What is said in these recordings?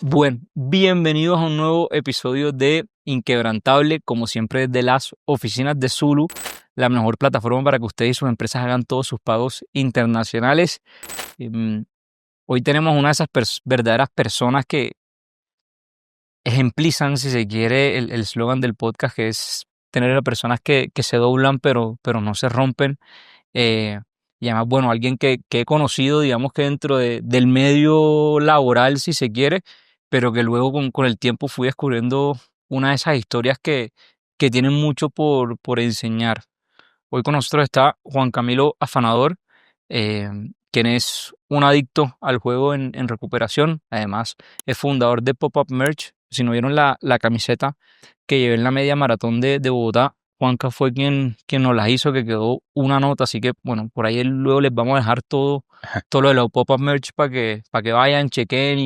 Bueno, bienvenidos a un nuevo episodio de Inquebrantable, como siempre desde las oficinas de Zulu, la mejor plataforma para que ustedes y sus empresas hagan todos sus pagos internacionales. Hoy tenemos una de esas verdaderas personas que ejemplizan, si se quiere, el eslogan del podcast, que es tener a personas que se doblan pero no se rompen. Y además, bueno, alguien que he conocido, digamos que dentro del medio laboral, si se quiere, pero que luego con el tiempo fui descubriendo una de esas historias que tienen mucho por enseñar. Hoy con nosotros está Juan Camilo Afanador, eh, quien es un adicto al juego en recuperación. Además, es fundador de Pop-Up Merch. Si no vieron la camiseta que llevé en la media maratón de Bogotá, Juanca fue quien nos las hizo, que quedó una nota. Así que, bueno, por ahí luego les vamos a dejar todo lo de la Pop-Up Merch para que vayan, chequen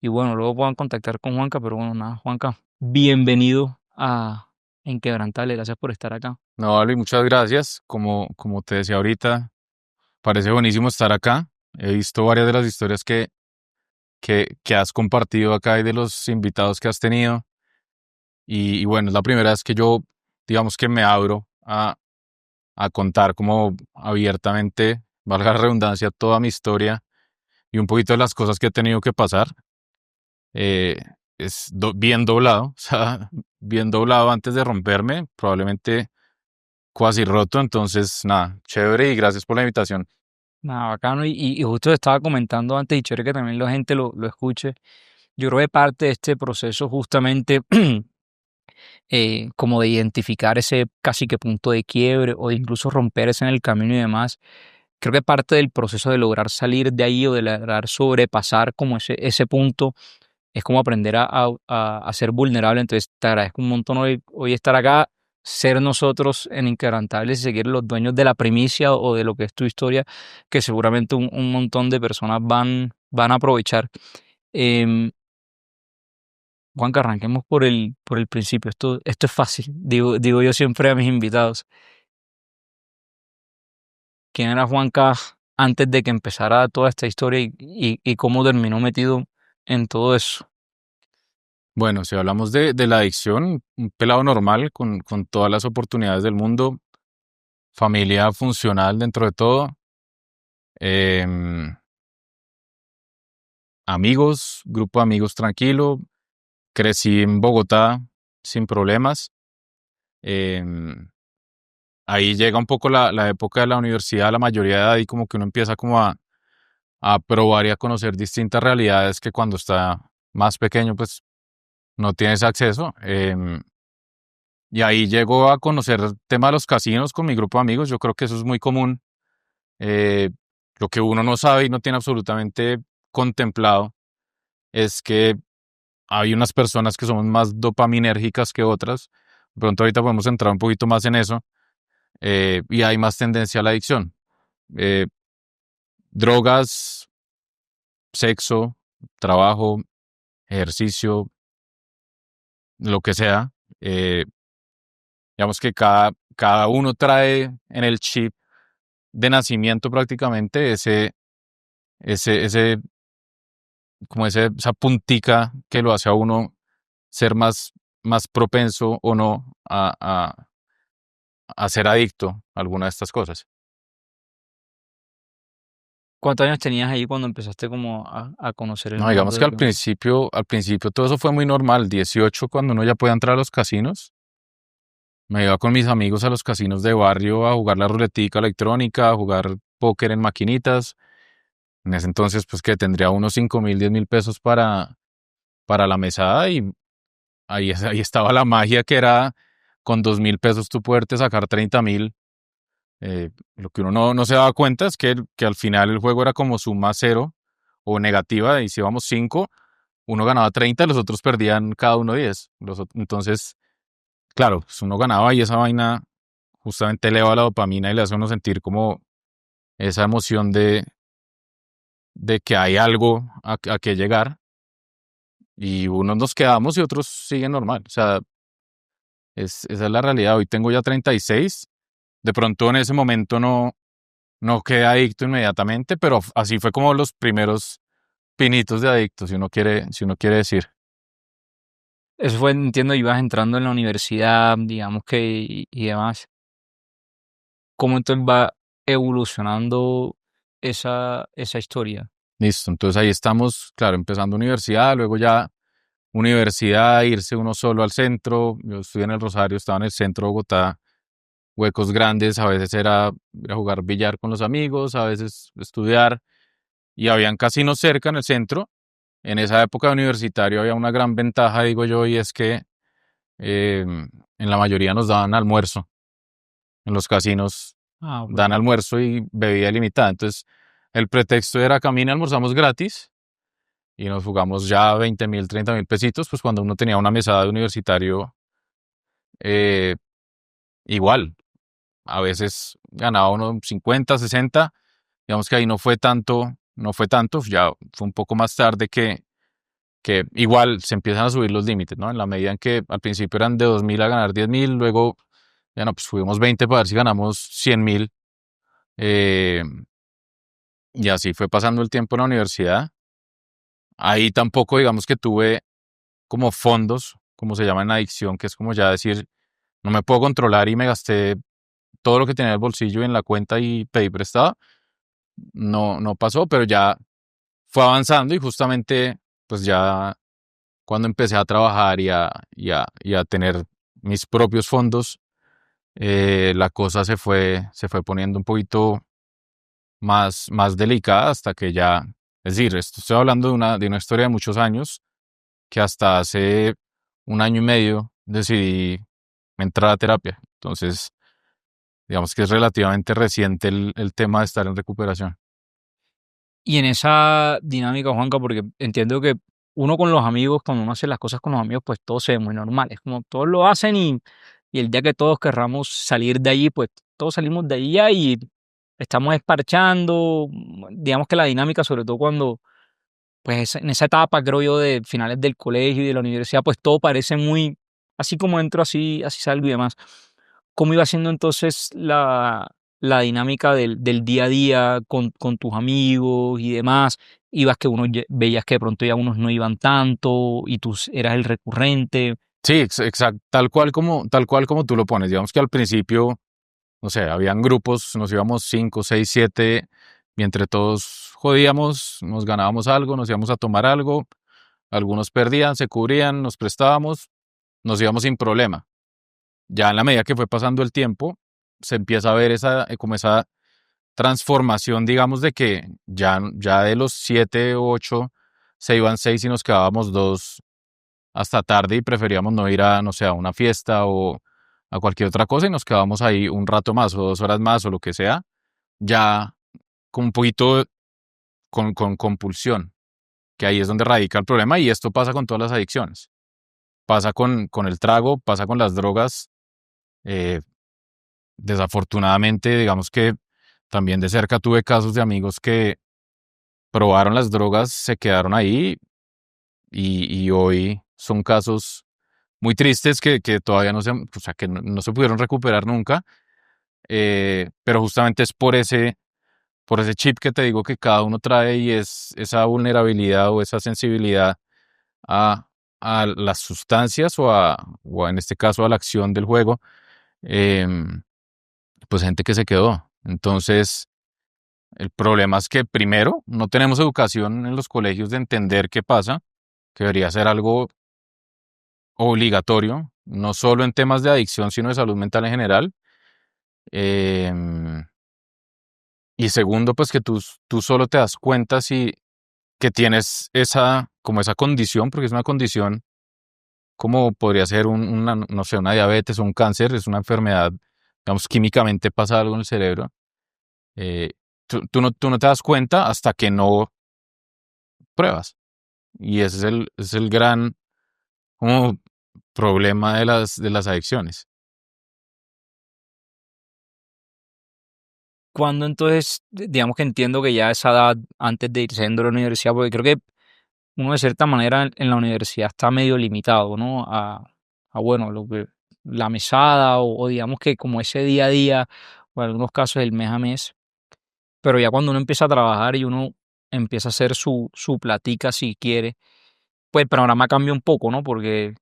y bueno, luego puedan contactar con Juanca. Pero bueno, nada, Juanca, bienvenido a Inquebrantable. Gracias por estar acá. No, Ali, muchas gracias. Como te decía ahorita, parece buenísimo estar acá. He visto varias de las historias que has compartido acá y de los invitados que has tenido. Y bueno, es la primera vez que yo, digamos que me abro a contar como abiertamente, valga la redundancia, toda mi historia y un poquito de las cosas que he tenido que pasar. Eh, es bien doblado, o sea, bien doblado antes de romperme, probablemente cuasi roto. Entonces, nada, chévere y gracias por la invitación. Nada, bacano. Y justo estaba comentando antes, y chévere que también la gente lo escuche. Yo creo que parte de este proceso justamente como de identificar ese casi que punto de quiebre o de incluso romperse en el camino y demás, creo que parte del proceso de lograr salir de ahí o de lograr sobrepasar como ese punto es como aprender a ser vulnerable. Entonces te agradezco un montón hoy estar acá, ser nosotros en Inquebrantables, y seguir los dueños de la primicia o de lo que es tu historia, que seguramente un montón de personas van a aprovechar. Em, Juanca, arranquemos por el principio. Esto es fácil, digo yo siempre a mis invitados. ¿Quién era Juanca antes de que empezara toda esta historia y cómo terminó metido en todo eso? Bueno, si hablamos de la adicción, un pelado normal con todas las oportunidades del mundo, familia funcional dentro de todo, em, amigos, grupo de amigos tranquilo, crecí en Bogotá sin problemas. em, Ahí llega un poco la época de la universidad, la mayoría de edad, y como que uno empieza como a probar y a conocer distintas realidades que cuando está más pequeño pues no tienes acceso. Y ahí llego a conocer el tema de los casinos con mi grupo de amigos. Yo creo que eso es muy común. Eh, lo que uno no sabe y no tiene absolutamente contemplado es que hay unas personas que son más dopaminérgicas que otras. De pronto ahorita podemos entrar un poquito más en eso. Y hay más tendencia a la adicción. Eh, Drogas, sexo, trabajo, ejercicio, lo que sea. eh, digamos que cada uno trae en el chip de nacimiento prácticamente ese, como esa puntica que lo hace a uno ser más propenso o no a ser adicto a alguna de estas cosas. ¿Cuántos años tenías ahí cuando empezaste como a conocer el No, digamos mundo que de al los... principio todo eso fue muy normal. 18, cuando uno ya puede entrar a los casinos, me iba con mis amigos a los casinos de barrio a jugar la ruletica electrónica, a jugar póker en maquinitas. En ese entonces, pues que tendría unos 5.000, 10.000 pesos para la mesada, y ahí estaba la magia, que era con 2.000 pesos tú poderte sacar 30.000. Lo que uno no se daba cuenta es que al final el juego era como suma cero o negativa, y si íbamos 5, uno ganaba 30 y los otros perdían cada uno 10. Entonces, claro, pues uno ganaba y esa vaina justamente eleva la dopamina y le hace a uno sentir como esa emoción de que hay algo a que llegar. y unos nos quedamos y otros siguen normal. O sea, esa es la realidad. Hoy tengo ya 36. De pronto en ese momento no quedé adicto inmediatamente, pero así fue como los primeros pinitos de adicto, si uno quiere decir. Eso fue, entiendo, ibas entrando en la universidad, digamos que, y demás. ¿Cómo entonces va evolucionando esa historia? Listo, entonces ahí estamos, claro, empezando universidad, luego ya universidad, irse uno solo al centro. Yo estudié en el Rosario, estaba en el centro de Bogotá, huecos grandes, a veces era ir a jugar billar con los amigos, a veces estudiar, y habían casinos cerca en el centro. En esa época de universitario había una gran ventaja, digo yo, y es que en la mayoría nos daban almuerzo. En los casinos Ah, dan bueno. almuerzo y bebida ilimitada. Entonces, el pretexto era camina, almorzamos gratis y nos jugamos ya 20.000, 30.000 pesitos, pues cuando uno tenía una mesada de universitario, eh, igual, a veces ganaba uno 50, 60. Digamos que ahí no fue tanto, ya fue un poco más tarde que igual se empiezan a subir los límites, ¿no? En la medida en que al principio eran de 2.000 a ganar 10.000, luego ya no, pues subimos 20 para ver si ganamos 100.000. eh, y así fue pasando el tiempo en la universidad. Ahí tampoco, digamos que tuve como fondos, como se llama en adicción, que es como ya decir, no me puedo controlar y me gasté todo lo que tenía en el bolsillo y en la cuenta y pedí prestado. No, no pasó, pero ya fue avanzando y justamente, pues ya cuando empecé a trabajar y a tener mis propios fondos, la cosa se fue poniendo un poquito más delicada hasta que ya, es decir, estoy hablando de una historia de muchos años, que hasta hace un año y medio decidí entrar a terapia. Entonces, digamos que es relativamente reciente el tema de estar en recuperación. Y en esa dinámica, Juanca, porque entiendo que uno con los amigos, cuando uno hace las cosas con los amigos, pues todo se ve muy normal. Es como todos lo hacen y el día que todos querramos salir de allí, pues todos salimos de allí ya y estamos esparchando. Digamos que la dinámica, sobre todo cuando, pues en esa etapa, creo yo, de finales del colegio y de la universidad, pues todo parece muy, así como entro, así salgo y demás. ¿Cómo iba siendo entonces la dinámica del día a día con tus amigos y demás? Ibas que unos veías que de pronto ya unos no iban tanto y tú eras el recurrente. Sí, exacto, tal cual como tú lo pones. Digamos que al principio, no sé, habían grupos, nos íbamos 5, 6, 7, y entre todos jodíamos, nos ganábamos algo, nos íbamos a tomar algo, algunos perdían, se cubrían, nos prestábamos, nos íbamos sin problema. Ya en la medida que fue pasando el tiempo, se empieza a ver como esa transformación, digamos, de que ya de los 7 o 8 se iban 6 y nos quedábamos 2 hasta tarde y preferíamos no ir a, no sé, a una fiesta o a cualquier otra cosa y nos quedábamos ahí un rato más o 2 horas más o lo que sea, ya con un poquito con compulsión, que ahí es donde radica el problema y esto pasa con todas las adicciones. Pasa con el trago, pasa con las drogas. eh, Desafortunadamente, digamos que también de cerca tuve casos de amigos que probaron las drogas, se quedaron ahí y hoy son casos muy tristes que todavía o sea, que no se pudieron recuperar nunca, pero justamente es por ese chip que te digo que cada uno trae y es esa vulnerabilidad o esa sensibilidad a, a las sustancias o en este caso a la acción del juego, em, pues gente que se quedó. Entonces, el problema es que primero no tenemos educación en los colegios de entender qué pasa, que debería ser algo obligatorio, no solo en temas de adicción, sino de salud mental en general. Em, y segundo, pues que tú solo te das cuenta si que tienes como esa condición, porque es una condición como podría ser no sé, una diabetes o un cáncer, es una enfermedad, digamos, químicamente pasa algo en el cerebro. Tú no te das cuenta hasta que no pruebas. Y ese es el gran como problema de las adicciones. Cuando entonces, digamos que entiendo que ya a esa edad, antes de irse a la universidad, porque creo que uno de cierta manera en la universidad está medio limitado, ¿no? Bueno, la mesada o digamos que como ese día a día, o en algunos casos el mes a mes, pero ya cuando uno empieza a trabajar y uno empieza a hacer su platica si quiere, pues el panorama cambia un poco, ¿no? Porque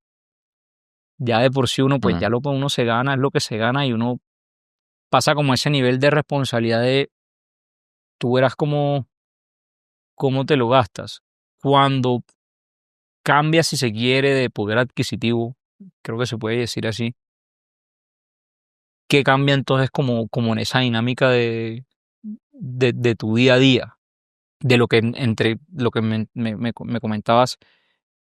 ya de por sí uno, pues Mm. ya lo que uno se gana es lo que se gana y uno pasa como ese nivel de responsabilidad de tú verás cómo te lo gastas. Cuando cambia, si se quiere, de poder adquisitivo, creo que se puede decir así, ¿qué cambia entonces como en esa dinámica de tu día a día? De lo que entre lo que me comentabas,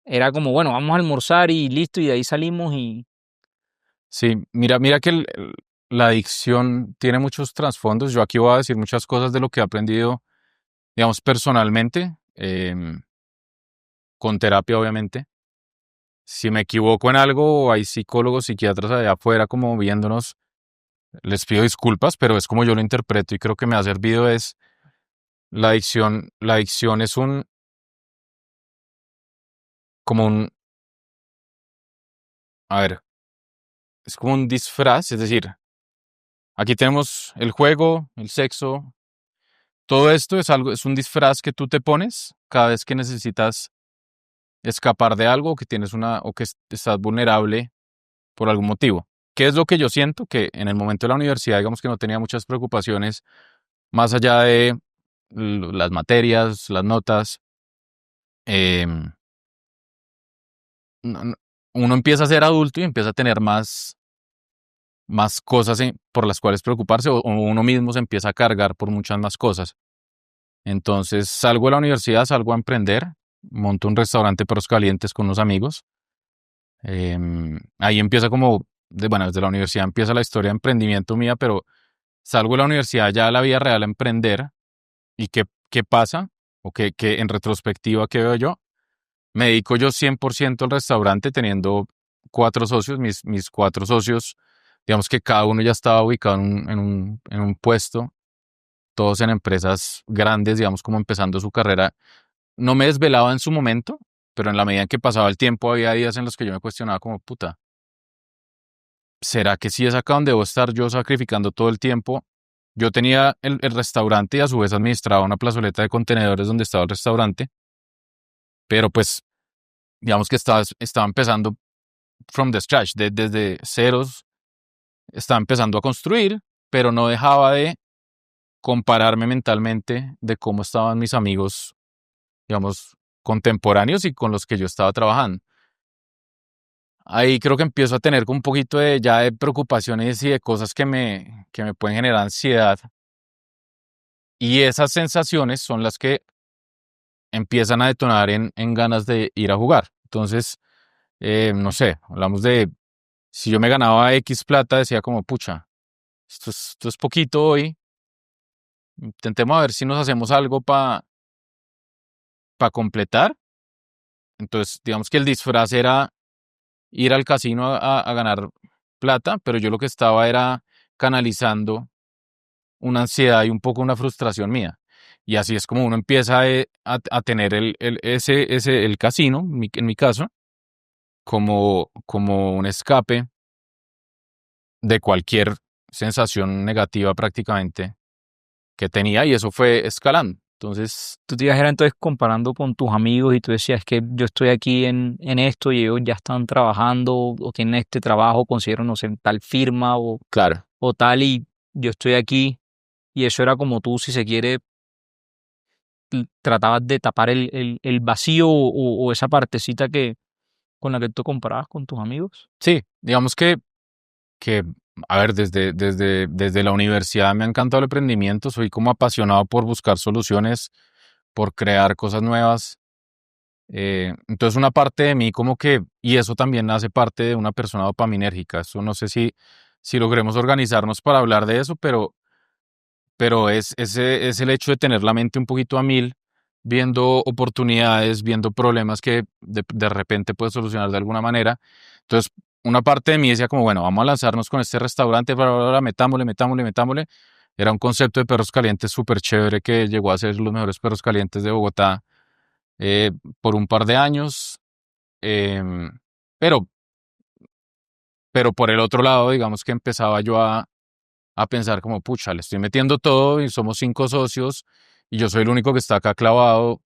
era como, bueno, vamos a almorzar y listo, y de ahí salimos y Sí, mira que la adicción tiene muchos trasfondos. Yo aquí voy a decir muchas cosas de lo que he aprendido, digamos, personalmente, con terapia, obviamente. Si me equivoco en algo, hay psicólogos, psiquiatras allá afuera como viéndonos, les pido disculpas, pero es como yo lo interpreto y creo que me ha servido es la adicción es como un, a ver, es como un disfraz, es decir, aquí tenemos el juego, el sexo, todo esto es algo, es un disfraz que tú te pones cada vez que necesitas escapar de algo, que tienes o que estás vulnerable por algún motivo. ¿Qué es lo que yo siento? Que en el momento de la universidad, digamos que no tenía muchas preocupaciones más allá de las materias, las notas. em, no- no- Uno empieza a ser adulto y empieza a tener más cosas por las cuales preocuparse o uno mismo se empieza a cargar por muchas más cosas. Entonces salgo de la universidad, salgo a emprender, monto un restaurante de perros calientes con unos amigos. Ahí empieza bueno, desde la universidad empieza la historia de emprendimiento mía, pero salgo de la universidad ya a la vida real a emprender. ¿Y qué pasa? O que en retrospectiva, ¿qué veo yo? Me dedico yo 100% al restaurante teniendo 4 socios. Mis 4 socios, digamos que cada uno ya estaba ubicado en un puesto, todos en empresas grandes, digamos como empezando su carrera. No me desvelaba en su momento, pero en la medida en que pasaba el tiempo había días en los que yo me cuestionaba como, puta, ¿será que sí es acá donde debo estar yo sacrificando todo el tiempo? Yo tenía el restaurante y a su vez administraba una plazoleta de contenedores donde estaba el restaurante, pero pues digamos que estaba empezando from the scratch, desde ceros, estaba empezando a construir, pero no dejaba de compararme mentalmente de cómo estaban mis amigos, digamos, contemporáneos y con los que yo estaba trabajando. Ahí creo que empiezo a tener un poquito ya de preocupaciones y de cosas que me pueden generar ansiedad. Y esas sensaciones son las que empiezan a detonar en ganas de ir a jugar. Entonces, no sé, hablamos de si yo me ganaba X plata, decía como, pucha, esto es poquito hoy, intentemos a ver si nos hacemos algo para completar. Entonces, digamos que el disfraz era ir al casino a ganar plata, pero yo lo que estaba era canalizando una ansiedad y un poco una frustración mía. Y así es como uno empieza a tener el casino, en mi caso, como un escape de cualquier sensación negativa prácticamente que tenía y eso fue escalando. Entonces, tú te ibas era entonces comparando con tus amigos y tú decías que yo estoy aquí en esto y ellos ya están trabajando o tienen este trabajo, considero, no sé, en tal firma claro, o tal y yo estoy aquí y eso era como tú, si se quiere, tratabas de tapar el vacío o esa partecita con la que tú comparabas con tus amigos. sí, digamos que a ver, desde la universidad me ha encantado el emprendimiento, soy como apasionado por buscar soluciones, por crear cosas nuevas. Entonces una parte de mí como que, y eso también hace parte de una persona dopaminérgica, eso no sé si logremos organizarnos para hablar de eso, pero es el hecho de tener la mente un poquito a mil, viendo oportunidades, viendo problemas que de repente puedes solucionar de alguna manera. Entonces, una parte de mí decía como, bueno, vamos a lanzarnos con este restaurante, bla, bla, bla, metámosle, metámosle, metámosle. Era un concepto de perros calientes súper chévere que llegó a ser los mejores perros calientes de Bogotá. eh, por un par de años, em, pero, pero por el otro lado, digamos que empezaba yo a pensar como, pucha, le estoy metiendo todo y somos 5 socios y yo soy el único que está acá clavado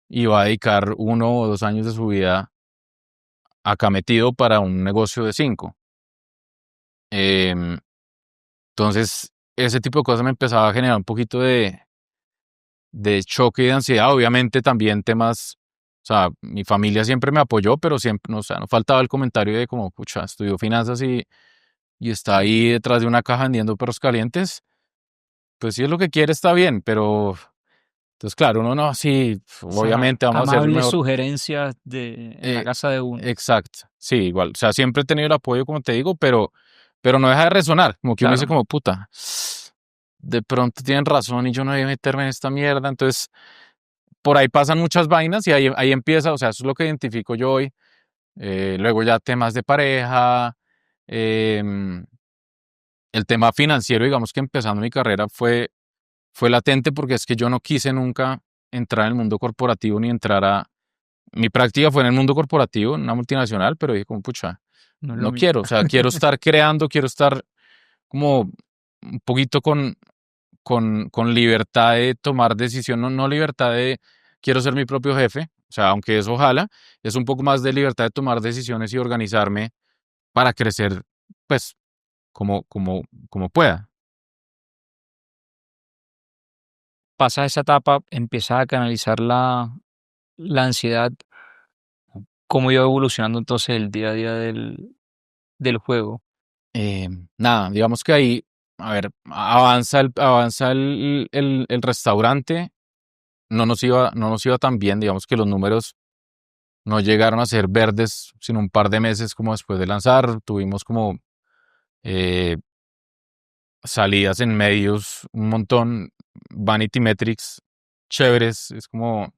y va a dedicar 1 o 2 años de su vida acá metido para un negocio de 5. Em, entonces, ese tipo de cosas me empezaba a generar un poquito de choque y de ansiedad. Obviamente también temas, o sea, mi familia siempre me apoyó, pero siempre, no, o sea, no faltaba el comentario de como, pucha, estudió finanzas y está ahí detrás de una caja vendiendo perros calientes. Pues si es lo que quiere, está bien, pero entonces, claro, uno no, sí, O sea, obviamente vamos a hacer el amables mejor. sugerencias en la eh, casa de uno. exacto, sí, igual, o sea, siempre he tenido el apoyo, como te digo, pero no deja de resonar, como que uno dice Claro, como, puta, de pronto tienen razón y yo no debo meterme en esta mierda, entonces por ahí pasan muchas vainas y ahí empieza, o sea, eso es lo que identifico yo hoy. Luego ya temas de pareja, em, el tema financiero, digamos que empezando mi carrera fue latente porque es que yo no quise nunca entrar en el mundo corporativo ni entrar a... Mi práctica fue en el mundo corporativo, en una multinacional, pero dije como, pucha, no es lo no mío. quiero, o sea, quiero estar creando, quiero estar como un poquito con libertad de tomar decisión, no, no libertad de quiero ser mi propio jefe, o sea, aunque eso ojalá, es un poco más de libertad de tomar decisiones y organizarme para crecer, pues, como pueda. Pasas esa etapa, empiezas a canalizar la ansiedad, cómo iba evolucionando entonces el día a día del juego. Nada, digamos que ahí, a ver, avanza el restaurante, no nos iba tan bien, digamos que los números no llegaron a ser verdes, sino un par de meses como después de lanzar, tuvimos como eh, salidas en medios, un montón, Vanity Metrics, chéveres, es como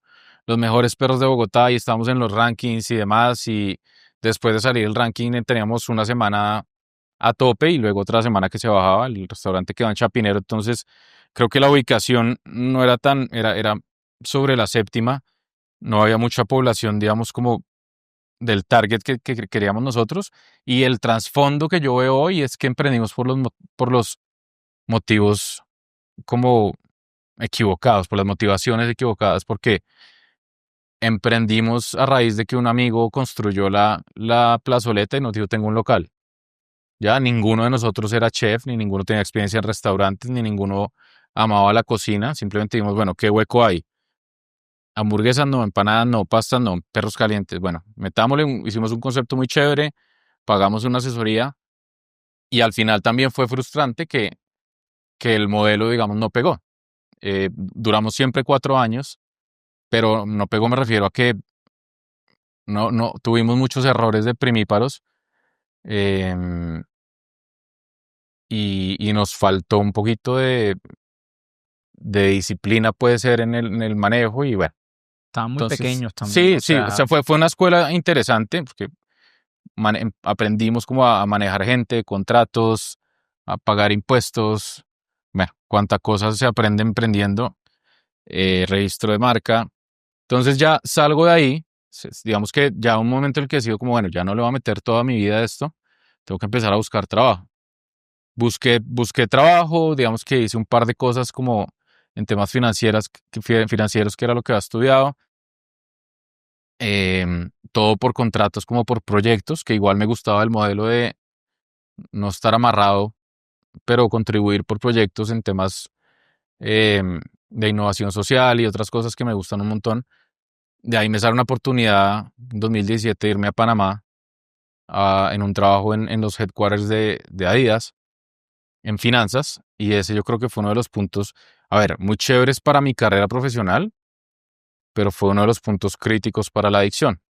los mejores perros de Bogotá y estamos en los rankings y demás, y después de salir el ranking teníamos una semana a tope y luego otra semana que se bajaba, el restaurante quedó en Chapinero, entonces creo que la ubicación no era era sobre la séptima, no había mucha población, digamos, como del target que queríamos nosotros, y el trasfondo que yo veo hoy es que emprendimos por los motivos como equivocados, por las motivaciones equivocadas, porque emprendimos a raíz de que un amigo construyó la plazoleta y nos dijo, tengo un local. Ya ninguno de nosotros era chef, ni ninguno tenía experiencia en restaurantes, ni ninguno amaba la cocina. Simplemente dijimos, bueno, ¿qué hueco hay? Hamburguesas no, empanadas no, pastas no, perros calientes. Bueno, metámosle, hicimos un concepto muy chévere, pagamos una asesoría y al final también fue frustrante que el modelo, digamos, no pegó. Duramos siempre 4 años, pero no pegó, me refiero a que no tuvimos muchos errores de primíparos, em, y nos faltó un poquito de disciplina, puede ser, en el manejo y bueno. Estaban muy Entonces, pequeños también, sí, o sí, o sea, sea, fue una escuela interesante porque aprendimos como a manejar gente, contratos, a pagar impuestos, bueno, cuántas cosas se aprende emprendiendo, registro de marca. Entonces ya salgo de ahí, digamos que ya un momento en el que decido como, bueno, ya no le voy a meter toda mi vida a esto, tengo que empezar a buscar trabajo. Busqué trabajo, digamos que hice un par de cosas como en temas financieros, que era lo que había estudiado, todo por contratos como por proyectos, que igual me gustaba el modelo de no estar amarrado, pero contribuir por proyectos en temas de innovación social y otras cosas que me gustan un montón. De ahí me sale una oportunidad en 2017 de irme a Panamá en un trabajo en los headquarters de Adidas en finanzas, y ese yo creo que fue uno de los puntos, a ver, muy chéveres para mi carrera profesional, pero fue uno de los puntos críticos para la adicción.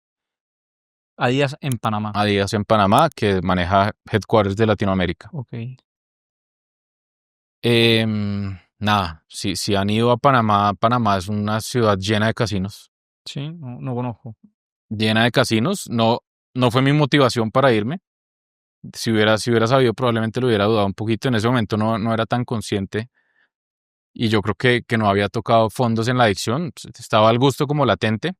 a días en Panamá. Adidas en Panamá, que maneja headquarters de Latinoamérica. Ok, Nada, si han ido a Panamá, Panamá es una ciudad llena de casinos. sí, no conozco. Llena de casinos. No, no fue mi motivación para irme. Si hubiera sabido, probablemente lo hubiera dudado un poquito. En ese momento no era tan consciente y yo creo que no había tocado fondos en la adicción. Pues, estaba al gusto como latente.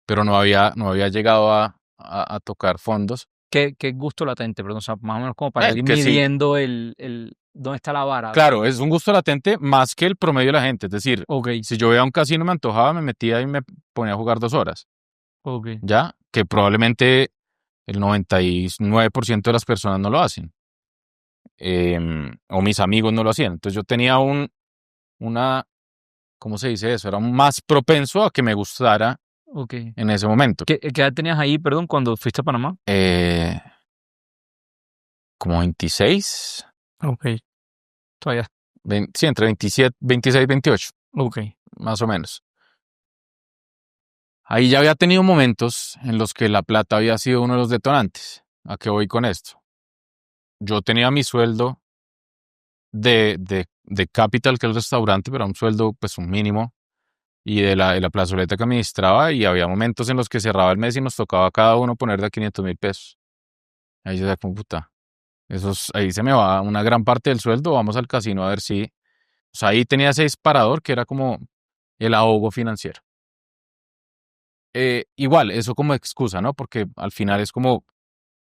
pero no había llegado a tocar fondos. ¿Qué gusto latente? Perdón, o sea, más o menos como para ir Que sí, midiendo dónde está la vara. claro, es un gusto latente más que el promedio de la gente. Es decir, Ok, si yo veía un casino me antojaba, me metía y me ponía a jugar 2 horas, ok. ¿ya? Que probablemente el 99% de las personas no lo hacen, o mis amigos no lo hacían. Entonces yo tenía una, ¿cómo se dice eso? Era más propenso a que me gustara Ok. en ese momento. ¿Qué edad tenías ahí, perdón, cuando fuiste a Panamá? Eh, Como 26, Ok, todavía. sí, entre 27, 26 y 28, Ok, más o menos. Ahí ya había tenido momentos en los que la plata había sido uno de los detonantes. ¿A qué voy con esto? Yo tenía mi sueldo de Capital, que es el restaurante, pero era un sueldo, pues un mínimo, y de la plazoleta que administraba, y había momentos en los que cerraba el mes y nos tocaba a cada uno poner de 500.000 pesos. Ahí yo decía, como puta, ahí se me va una gran parte del sueldo, vamos al casino a ver si... O sea, ahí tenía ese disparador que era como el ahogo financiero. Igual, eso como excusa, ¿no? Porque al final es como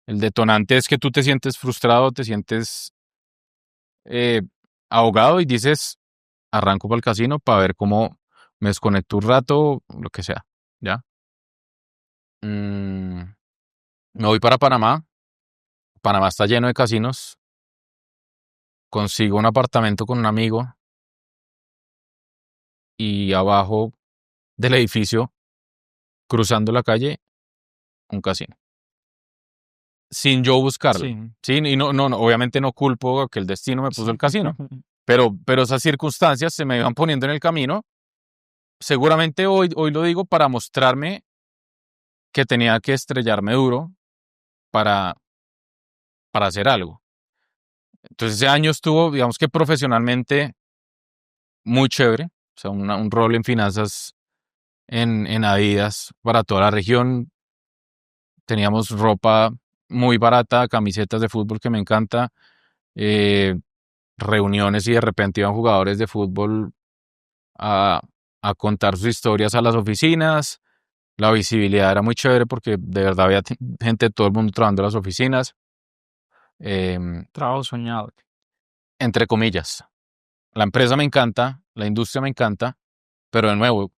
el detonante es que tú te sientes frustrado, te sientes eh, ahogado y dices, arranco para el casino para ver cómo me desconecto un rato, lo que sea, ¿ya? Mm, Me voy para Panamá. Panamá está lleno de casinos. Consigo un apartamento con un amigo y abajo del edificio, cruzando la calle, un casino. Sin yo buscarlo. sí. Sí, y no, obviamente no culpo a que el destino me puso el casino, pero esas circunstancias se me iban poniendo en el camino. Seguramente hoy lo digo para mostrarme que tenía que estrellarme duro para, para hacer algo. Entonces ese año estuvo, digamos que profesionalmente muy chévere, o sea, un rol en finanzas en Adidas para toda la región. Teníamos ropa muy barata, camisetas de fútbol que me encanta, eh, reuniones y de repente iban jugadores de fútbol a, a contar sus historias a las oficinas. La visibilidad era muy chévere porque de verdad había gente de todo el mundo trabajando en las oficinas, Trabajo soñado. entre comillas. La empresa me encanta, la industria me encanta, pero de nuevo,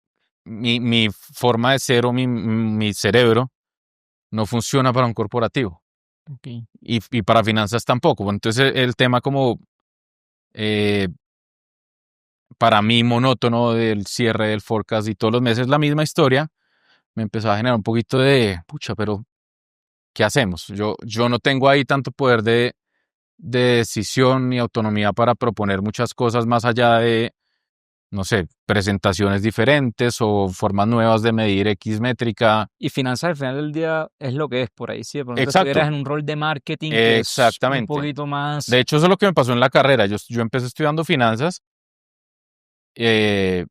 mi forma de ser o mi cerebro no funciona para un corporativo Ok. y para finanzas tampoco. Bueno, entonces el tema como eh, para mí monótono del cierre del forecast y todos los meses la misma historia, me empezó a generar un poquito de, pucha, pero ¿qué hacemos? Yo no tengo ahí tanto poder de decisión ni autonomía para proponer muchas cosas más allá de, no sé, presentaciones diferentes o formas nuevas de medir X métrica. Y finanzas al final del día es lo que es por ahí. Si de pronto estuvieras Exacto, en un rol de marketing que es un exactamente. poquito De más. hecho, eso es lo que me pasó en la carrera. Yo empecé estudiando finanzas eh,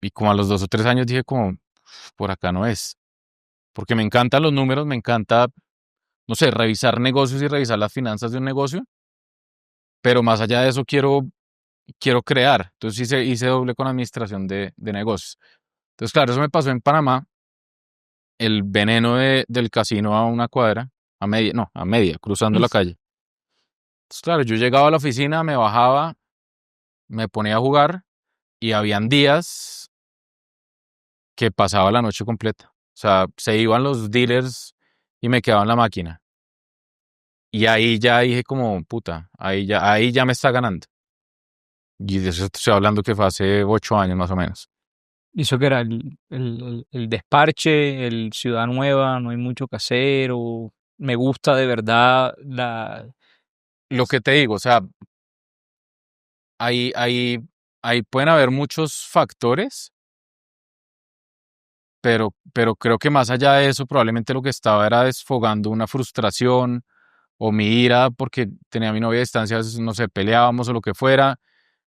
y como a los 2 o 3 años dije como, por acá no es, porque me encantan los números, me encanta, no sé, revisar negocios y revisar las finanzas de un negocio, pero más allá de eso quiero crear. Entonces hice doble con administración de negocios. Entonces, claro, eso me pasó en Panamá, el veneno del casino a una cuadra, a media, no, a media, cruzando la calle. Entonces, claro, yo llegaba a la oficina, me bajaba, me ponía a jugar y habían días que pasaba la noche completa. O sea, se iban los dealers y me quedaba en la máquina. Y ahí ya dije como, puta, ahí ya me está ganando. Y de eso estoy hablando que fue hace 8 años más o menos. ¿Y eso que era? El desparche, el Ciudad Nueva, no hay mucho que hacer, o me gusta de verdad la. Lo que te digo, o sea, ahí pueden haber muchos factores, pero creo que más allá de eso, probablemente lo que estaba era desfogando una frustración o mi ira porque tenía a mi novia a distancia, a veces, no sé, peleábamos o lo que fuera.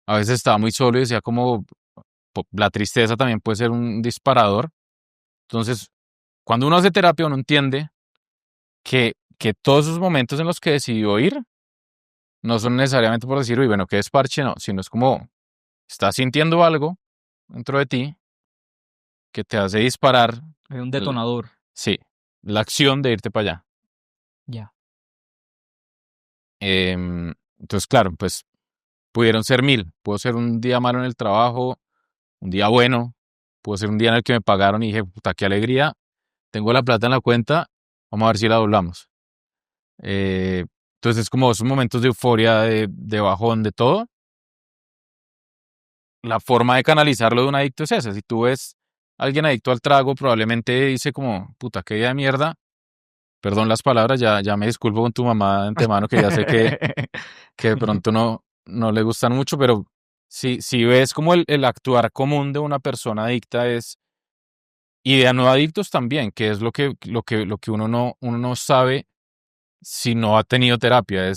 A veces estaba muy solo y decía como, la tristeza también puede ser un disparador. Entonces, cuando uno hace terapia, uno entiende que todos esos momentos en los que decidió ir no son necesariamente por decir, uy, bueno, qué desparche, no, sino es como estás sintiendo algo dentro de ti que te hace disparar Hay un L- detonador. Sí, la acción de irte para allá. Ya. Entonces, claro, pues pudieron ser 1000. Pudo ser un día malo en el trabajo, un día bueno, pudo ser un día en el que me pagaron y dije, puta, qué alegría, tengo la plata en la cuenta, vamos a ver si la doblamos. Eh, entonces, es como esos momentos de euforia, de bajón, de todo. La forma de canalizarlo de un adicto es esa. Si tú ves a alguien adicto al trago, probablemente dice como, puta, qué día de mierda. Perdón las palabras, ya me disculpo con tu mamá de antemano, que ya sé que de pronto no le gustan mucho, pero si ves como el actuar común de una persona adicta es, y de no adictos también, que es lo que uno no sabe si no ha tenido terapia,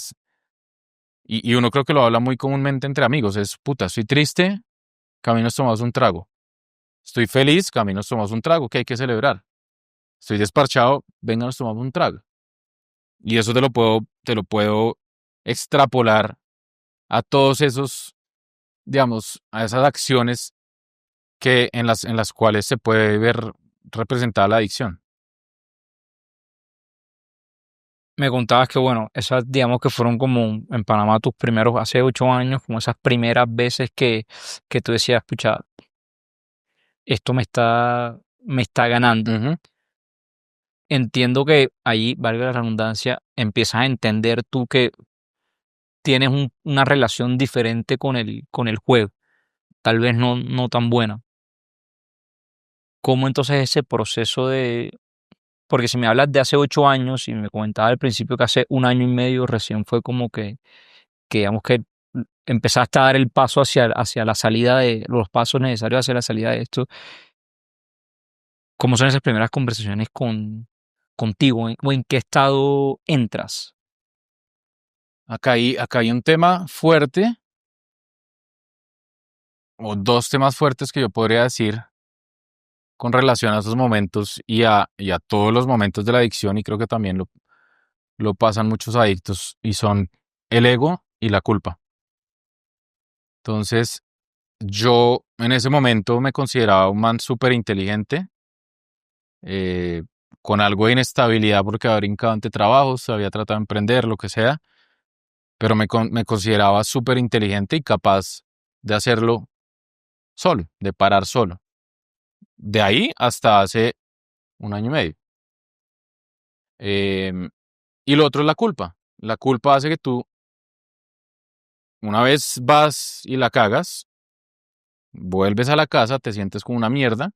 y uno creo que lo habla muy comúnmente entre amigos, es, puta, estoy triste, caminos tomamos un trago. Estoy feliz, caminos tomamos un trago, que hay que celebrar. Estoy desparchado, venga, nos tomamos un trago. Y eso te lo puedo extrapolar a todos esos, digamos, a esas acciones en las cuales se puede ver representada la adicción. Me contabas que, bueno, esas, digamos que fueron como en Panamá tus primeros, hace 8 años, como esas primeras veces que tú decías, escucha, esto me está ganando. Ujú. Entiendo que ahí, valga la redundancia, empiezas a entender tú que tienes una relación diferente con el juego, tal vez no tan buena. ¿Cómo entonces ese proceso porque si me hablas de hace 8 años y me comentabas al principio que hace un año y medio recién fue como que digamos que empezaste a dar el paso hacia la salida de los pasos necesarios hacia la salida de esto, ¿cómo son esas primeras conversaciones contigo? ¿O en qué estado entras? Acá hay un tema fuerte, o dos temas fuertes que yo podría decir con relación a esos momentos y a todos los momentos de la adicción, y creo que también lo pasan muchos adictos, y son el ego y la culpa. Entonces, yo en ese momento me consideraba un man súper inteligente, eh, con algo de inestabilidad porque había brincado ante trabajos, había tratado de emprender, lo que sea, pero me consideraba súper inteligente y capaz de hacerlo solo, de parar solo. De ahí hasta hace un año y medio. Em, y lo otro es la culpa. La culpa hace que tú, una vez vas y la cagas, vuelves a la casa, te sientes como una mierda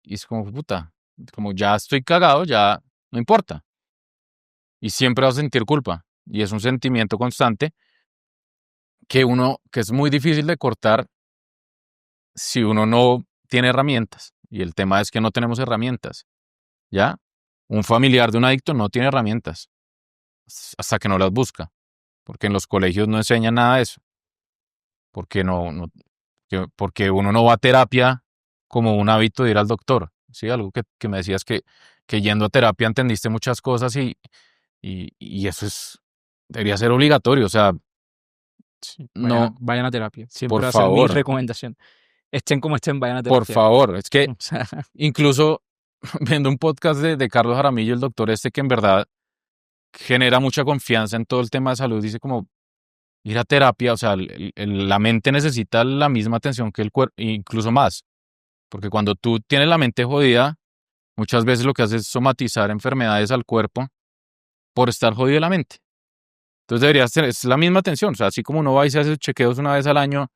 y es como, puta, como ya estoy cagado, ya no importa. Y siempre vas a sentir culpa. Y es un sentimiento constante que es muy difícil de cortar si uno no tiene herramientas. Y el tema es que no tenemos herramientas, ¿ya? Un familiar de un adicto no tiene herramientas hasta que no las busca, porque en los colegios no enseñan nada de eso, porque porque uno no va a terapia como un hábito de ir al doctor, ¿sí? Algo que me decías que yendo a terapia entendiste muchas cosas y eso debería ser obligatorio, o sea, Sí, no, vayan a terapia. por Siempre va a ser mi favor, recomendación. Estén como estén, vayan a por terapia. favor, es que O sea, incluso viendo un podcast de Carlos Jaramillo, el doctor este que en verdad genera mucha confianza en todo el tema de salud, dice como ir a terapia, o sea, la mente necesita la misma atención que el cuerpo, incluso más, porque cuando tú tienes la mente jodida, muchas veces lo que haces es somatizar enfermedades al cuerpo por estar jodido de la mente. Entonces debería ser, es la misma atención, o sea, así como uno va y se hace chequeos una vez al año,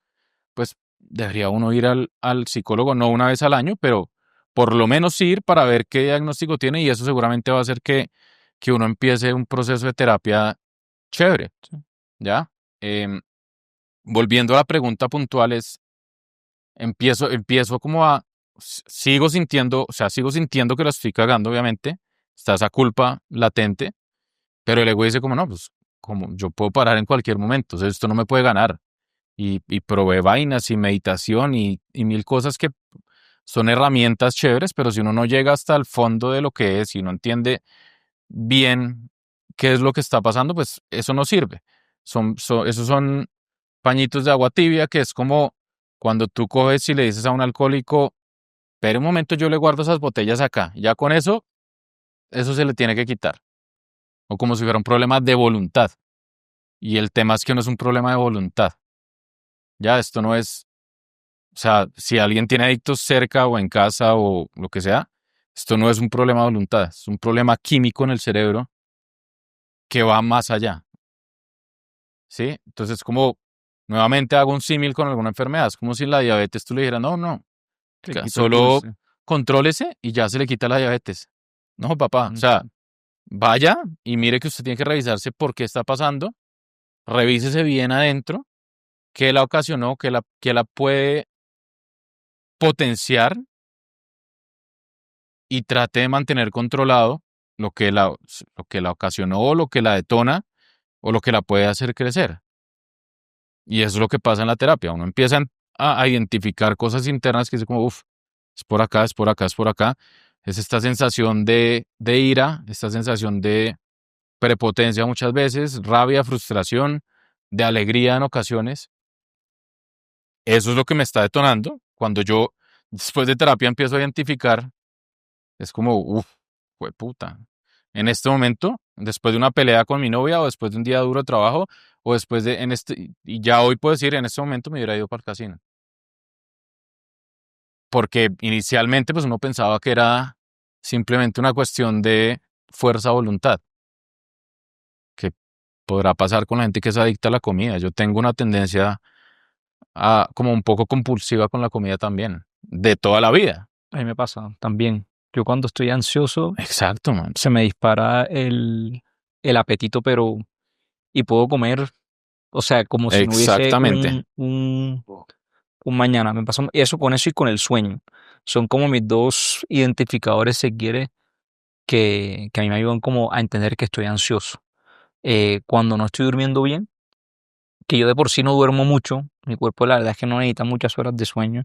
pues debería uno ir al psicólogo, no una vez al año, pero por lo menos ir para ver qué diagnóstico tiene, y eso seguramente va a hacer que uno empiece un proceso de terapia chévere, ¿ya? Em, Volviendo a la pregunta puntual es, empiezo como sigo sintiendo, o sea, sigo sintiendo que lo estoy cagando, obviamente, está esa culpa latente, pero el ego dice como, no, pues como yo puedo parar en cualquier momento, o sea, esto no me puede ganar, y probé vainas y meditación y mil cosas que son herramientas chéveres, pero si uno no llega hasta el fondo de lo que es y no entiende bien qué es lo que está pasando, pues eso no sirve. Esos son pañitos de agua tibia, que es como cuando tú coges y le dices a un alcohólico, espere un momento, yo le guardo esas botellas acá. Ya con eso se le tiene que quitar. O como si fuera un problema de voluntad. Y el tema es que no es un problema de voluntad. Ya, esto no es, o sea, si alguien tiene adictos cerca o en casa o lo que sea, esto no es un problema de voluntad, es un problema químico en el cerebro que va más allá, ¿sí? Entonces, como nuevamente hago un símil con alguna enfermedad, es como si la diabetes tú le dijeras, no, no, Le quito el solo dulce. contrólese y ya se le quita la diabetes. No, papá, o sea, vaya y mire que usted tiene que revisarse por qué está pasando, revísese bien adentro, qué la ocasionó, qué la puede potenciar y trate de mantener controlado lo que la ocasionó o lo que la detona o lo que la puede hacer crecer. Y eso es lo que pasa en la terapia. Uno empieza a identificar cosas internas que dice como, uff, es por acá, es por acá, es por acá. Es esta sensación de ira, esta sensación de prepotencia muchas veces, rabia, frustración, de alegría en ocasiones. Eso es lo que me está detonando. Cuando yo, después de terapia, empiezo a identificar, es como, uff, puta. En este momento, después de una pelea con mi novia o después de un día duro de trabajo o después y ya hoy puedo decir, en este momento me hubiera ido para el casino. Porque inicialmente pues uno pensaba que era simplemente una cuestión de fuerza o voluntad, que podrá pasar con la gente que es adicta a la comida. Yo tengo una tendencia como un poco compulsiva con la comida también, de toda la vida. A mí me pasa también. Yo cuando estoy ansioso Exacto, man. se me dispara el apetito, pero y puedo comer, o sea, como si no hubiese Exactamente. un mañana. Me pasa eso con eso y con el sueño. Son como mis dos identificadores, si quiere, que a mí me ayudan como a entender que estoy ansioso. Cuando no estoy durmiendo bien, que yo de por sí no duermo mucho, mi cuerpo la verdad es que no necesita muchas horas de sueño.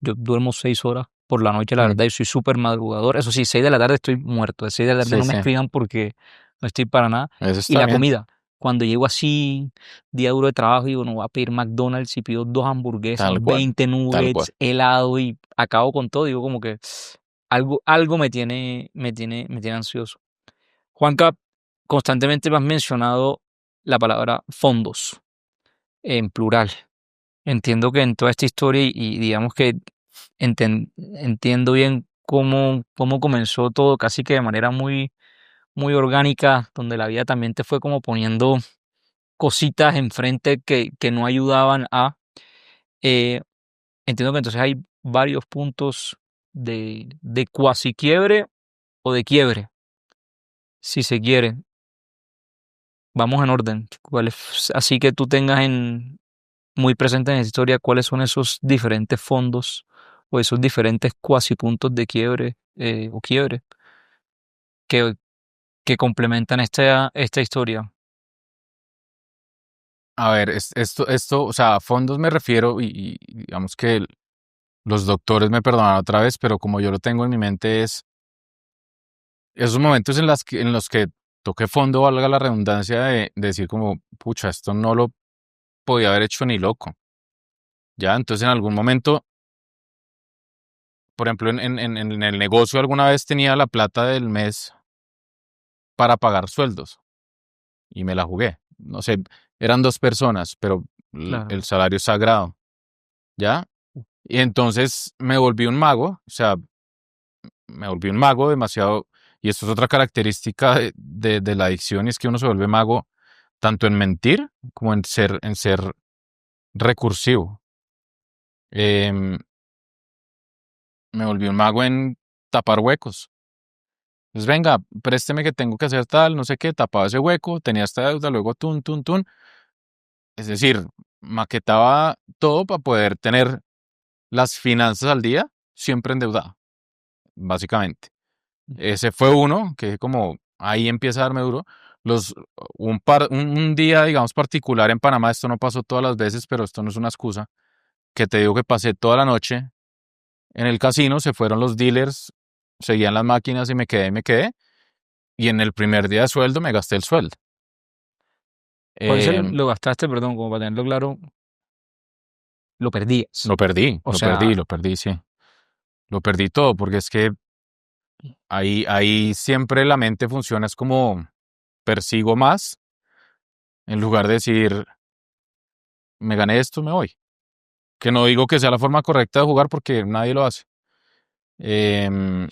Yo duermo 6 horas por la noche, la Mm, verdad, y soy súper madrugador. Eso sí, 6 de la tarde estoy muerto. De 6 de la tarde sí, no me sí, escriban porque no estoy para nada. eso Y está la bien. comida, cuando llego así, día duro de trabajo, digo, no voy a pedir McDonald's y pido 2 hamburguesas, Tal cual, 20 tal cual. nuggets, helado y acabo con todo. Digo, como que algo me tiene ansioso. Juanca, constantemente me has mencionado la palabra fondos en plural. Entiendo que en toda esta historia y digamos que entiendo bien cómo comenzó todo, casi que de manera muy orgánica, donde la vida también te fue como poniendo cositas enfrente que no ayudaban a. eh, Entiendo que entonces hay varios puntos de cuasi quiebre o de quiebre, si se quiere. Vamos en orden. Así que tú tengas muy presente en la historia cuáles son esos diferentes fondos o esos diferentes cuasi puntos de quiebre o quiebre que, que complementan esta historia. A ver, o sea, a fondos me refiero y digamos que los doctores me perdonan otra vez, pero como yo lo tengo en mi mente es esos momentos en los que toqué fondo, valga la redundancia, de decir como, pucha, esto no lo podía haber hecho ni loco. Ya, entonces en algún momento, por ejemplo, en el negocio alguna vez tenía la plata del mes para pagar sueldos y me la jugué. No sé, eran 2 personas, pero Claro. el salario es sagrado, ¿ya? Y entonces me volví un mago, o sea, me volví un mago demasiado, y esto es otra característica de la adicción, y es que uno se vuelve mago tanto en mentir como en ser recursivo. Em, Me volví un mago en tapar huecos. Pues venga, présteme que tengo que hacer tal, no sé qué, tapaba ese hueco, tenía esta deuda, luego tun, tun, tun. Es decir, maquetaba todo para poder tener las finanzas al día, siempre endeudado, básicamente. Ese fue uno que como ahí empieza a darme duro. Los, un día, digamos, particular en Panamá, esto no pasó todas las veces, pero esto no es una excusa, que te digo que pasé toda la noche en el casino, se fueron los dealers, seguían las máquinas y me quedé, y en el primer día de sueldo me gasté el sueldo. Por eso Eh, lo gastaste, perdón, como para tenerlo claro, lo perdías. lo perdí, O lo perdí, sea, lo perdí, sí. lo perdí todo, porque es que ahí siempre la mente funciona, es como persigo más, en lugar de decir, me gané esto, me voy. Que no digo que sea la forma correcta de jugar porque nadie lo hace. Em,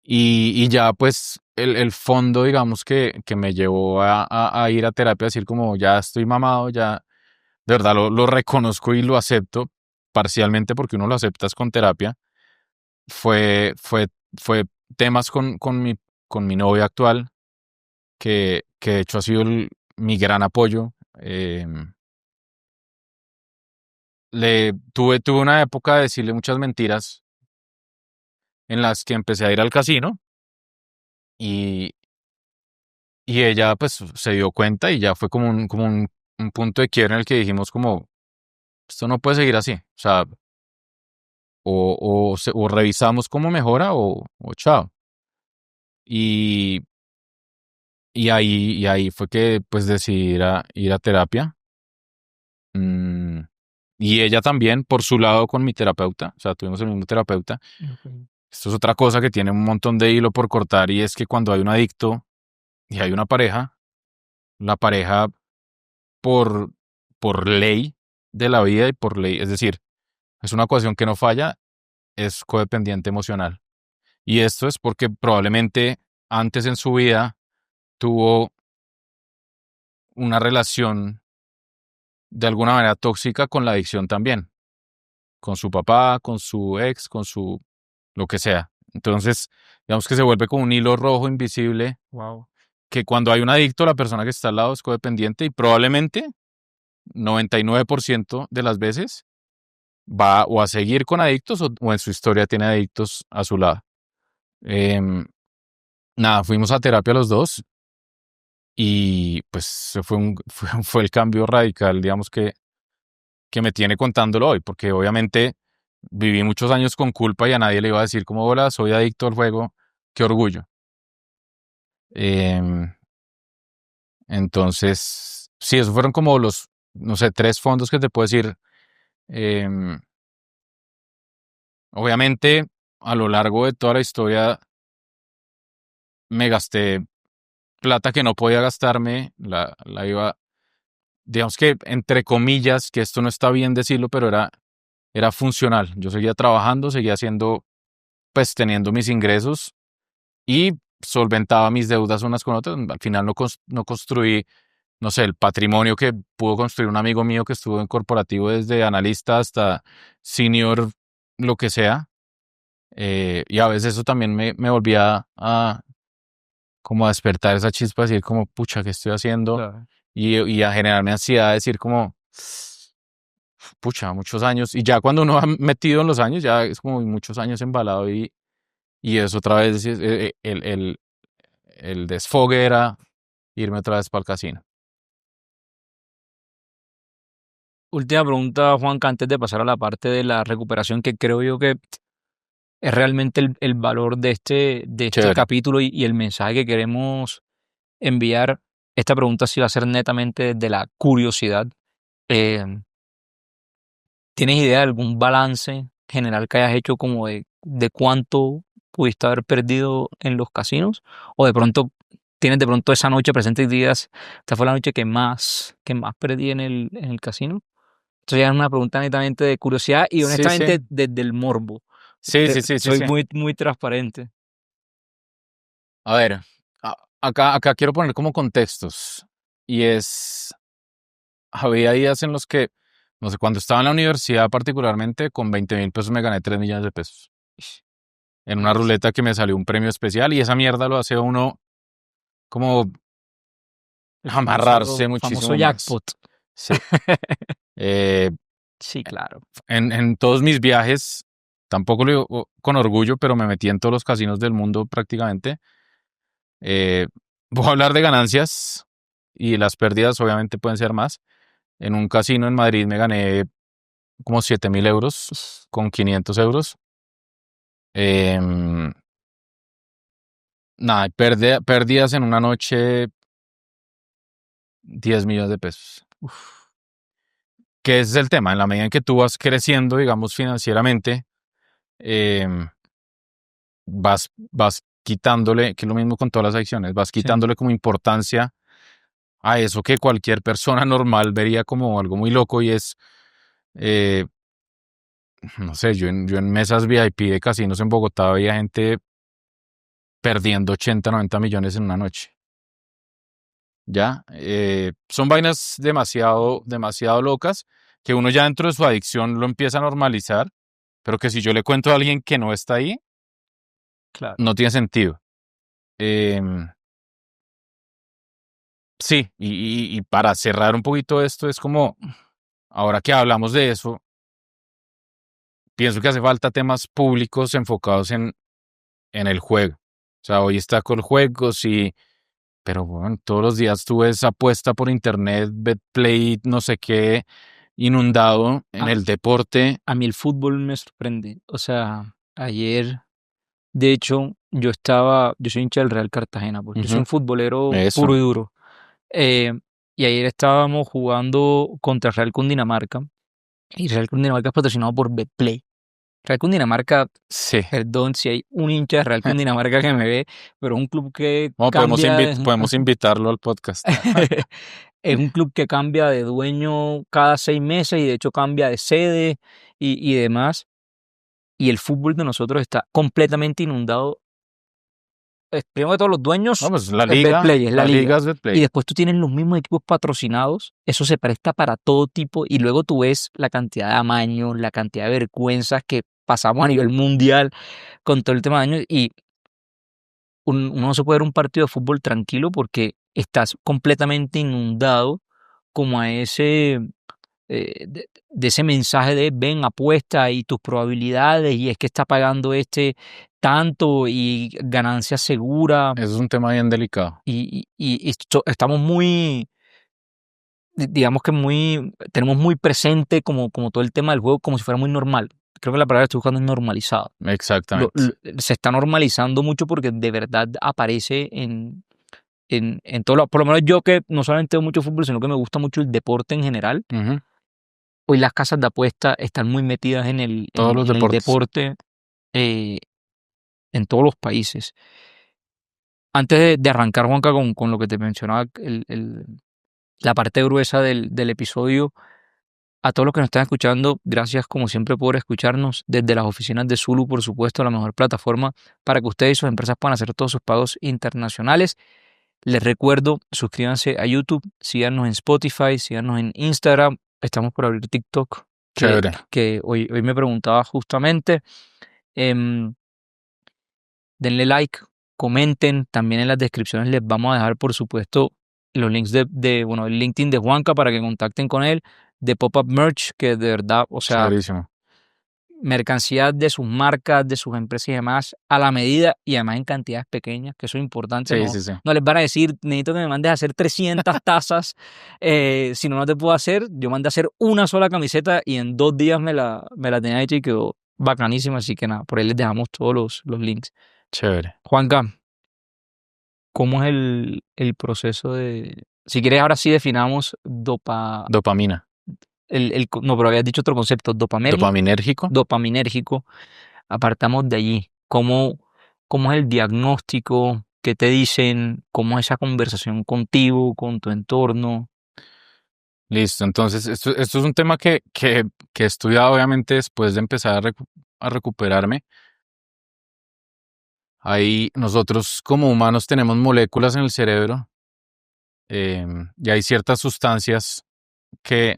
y ya pues el fondo, digamos, que me llevó a ir a terapia, a decir como ya estoy mamado, ya de verdad lo reconozco y lo acepto, parcialmente porque uno lo acepta es con terapia, fue, fue, fue temas con mi novia actual, que de hecho ha sido mi gran apoyo. Tuve una época de decirle muchas mentiras en las que empecé a ir al casino y, y ella pues se dio cuenta y ya fue un punto de quiebre en el que dijimos como, esto no puede seguir así. O sea, o revisamos cómo mejora o chao. Y, y ahí fue que pues decidí ir a terapia. Mm, y ella también, por su lado, con mi terapeuta. O sea, tuvimos el mismo terapeuta. Ok. Esto es otra cosa que tiene un montón de hilo por cortar y es que cuando hay un adicto y hay una pareja, la pareja por, por ley de la vida y por ley, es decir, es una ecuación que no falla, es codependiente emocional. Y esto es porque probablemente antes en su vida tuvo una relación de alguna manera tóxica con la adicción también, con su papá, con su ex, con su lo que sea. Entonces, digamos que se vuelve como un hilo rojo invisible Wow. que cuando hay un adicto, la persona que está al lado es codependiente y probablemente 99% de las veces va o a seguir con adictos o en su historia tiene adictos a su lado. Em, Nada, fuimos a terapia los dos y pues fue el cambio radical, digamos, que me tiene contándolo hoy, porque obviamente viví muchos años con culpa y a nadie le iba a decir como, hola, soy adicto al juego, qué orgullo. Em, entonces, sí, esos fueron como los, no sé, tres fondos que te puedo decir. Em, Obviamente, a lo largo de toda la historia me gasté plata que no podía gastarme, la iba, digamos que entre comillas, que esto no está bien decirlo, pero era funcional. Yo seguía trabajando, seguía haciendo, pues teniendo mis ingresos y solventaba mis deudas unas con otras. Al final no construí, no sé, el patrimonio que pudo construir un amigo mío que estuvo en corporativo desde analista hasta senior, lo que sea. Y a veces eso también me volvía como a despertar esa chispa, decir como, pucha, ¿qué estoy haciendo? Claro. Y a generarme ansiedad, decir como, pucha, muchos años. Y ya cuando uno ha metido en los años, ya es como muchos años embalado y eso otra vez, el desfogue era irme otra vez para el casino. Última pregunta, Juanca, antes de pasar a la parte de la recuperación, que creo yo que es realmente el valor de este Chévere. capítulo y el mensaje que queremos enviar. Esta pregunta sí va a ser netamente de la curiosidad. Eh, ¿Tienes idea de algún balance general que hayas hecho como de cuánto pudiste haber perdido en los casinos? O de pronto tienes de pronto esa noche presente y digas, esta fue la noche que más perdí en el casino. Esto ya es una pregunta netamente de curiosidad y Sí, sí. honestamente desde el morbo. Sí, sí, sí, sí, Soy sí. muy, muy transparente. A ver, acá quiero poner como contextos. Y había días en los que, no sé, cuando estaba en la universidad particularmente, con 20.000 pesos me gané 3 millones de pesos. En una ruleta que me salió un premio especial y esa mierda lo hace a uno como El amarrarse famoso muchísimo más. jackpot. Sí. Eh, Sí, claro. en todos mis viajes, tampoco lo digo con orgullo, pero me metí en todos los casinos del mundo prácticamente. Eh, Voy a hablar de ganancias y las pérdidas obviamente pueden ser más. En un casino en Madrid me gané como 7.000 euros con 500 euros. Em, Nada, pérdidas en una noche 10 millones de pesos. Uf, Que ese es el tema, en la medida en que tú vas creciendo, digamos, financieramente, em, vas quitándole, que es lo mismo con todas las adicciones, vas quitándole como importancia a eso que cualquier persona normal vería como algo muy loco y es, eh, no sé, yo en mesas VIP de casinos en Bogotá veía gente perdiendo 80, 90 millones en una noche. ¿Ya? Son vainas demasiado, demasiado locas que uno ya dentro de su adicción lo empieza a normalizar, pero que si yo le cuento a alguien que no está ahí, Claro. no tiene sentido. Em, sí, y para cerrar un poquito esto, es como, ahora que hablamos de eso, pienso que hace falta temas públicos enfocados en el juego. O sea, hoy está con juegos y, pero bueno, todos los días tú ves apuesta por internet, Betplay, no sé qué, inundado en A, el deporte. a mí el fútbol me sorprende. O sea, ayer, de hecho, yo soy hincha del Real Cartagena, porque yo soy Ujú, un futbolero puro eso. y duro. Eh, y ayer estábamos jugando contra Real Cundinamarca, y Real Cundinamarca es patrocinado por Betplay. Real Cundinamarca, Sí. perdón si hay un hincha de Real Cundinamarca que me ve, pero es un club que Bueno, cambia, podemos invitarlo al podcast. es un club que cambia de dueño cada 6 meses y de hecho cambia de sede y demás. Y el fútbol de nosotros está completamente inundado. Primero de todos los No, dueños pues es Betplay, es la la liga liga. es Y Betplay. después tú tienes los mismos equipos patrocinados, eso se presta para todo tipo. Y luego tú ves la cantidad de amaños, la cantidad de vergüenzas que pasamos a nivel mundial con todo el tema de años. Y uno no se puede ver un partido de fútbol tranquilo porque estás completamente inundado como a ese de ese mensaje de ven, apuesta y tus probabilidades y es que está pagando este tanto y ganancia segura Eso es un tema bien delicado. estamos muy, digamos que tenemos muy presente como todo el tema del juego como si fuera muy normal. Creo que la palabra que estoy buscando es normalizado. Exactamente. Se está normalizando mucho porque de verdad aparece en todo por lo menos yo que no solamente veo mucho fútbol, sino que me gusta mucho el deporte en general. Ujú. Hoy las casas de apuesta están muy metidas en el, Todos en, los en el deportes. deporte eh, en todos los países. Antes de arrancar, Juanca, con lo que te mencionaba, la parte gruesa del episodio, a todos los que nos están escuchando, gracias como siempre por escucharnos desde las oficinas de Zulu, por supuesto, la mejor plataforma para que ustedes y sus empresas puedan hacer todos sus pagos internacionales. Les recuerdo, suscríbanse a YouTube, síganos en Spotify, síganos en Instagram. Estamos por abrir TikTok, que, Chévere. que hoy me preguntaba justamente. Em, denle like, comenten. También en las descripciones les vamos a dejar, por supuesto, los links bueno, el LinkedIn de Juanca para que contacten con él, de Pop-Up Merch, que de verdad, o sea, Chéverísimo. mercancía de sus marcas, de sus empresas y demás, a la medida y además en cantidades pequeñas, que eso es importante, Sí, no, sí, sí. no les van a decir, necesito que me mandes a hacer 300 tazas, si no, no te puedo hacer, yo mandé a hacer una sola camiseta y en 2 días me la tenía hecha y quedó bacanísima, así que nada, por ahí les dejamos todos los links. Chévere. Juanca, ¿cómo es el proceso de... Si quieres, ahora sí definamos Dopamina. no, pero habías dicho otro concepto, Dopaminérgico. dopaminérgico. Apartamos de allí. ¿Cómo es el diagnóstico? ¿Qué te dicen? ¿Cómo es esa conversación contigo, con tu entorno? Listo. Entonces, esto es un tema que he estudiado obviamente después de empezar a recuperarme. Ahí nosotros como humanos tenemos moléculas en el cerebro y hay ciertas sustancias que,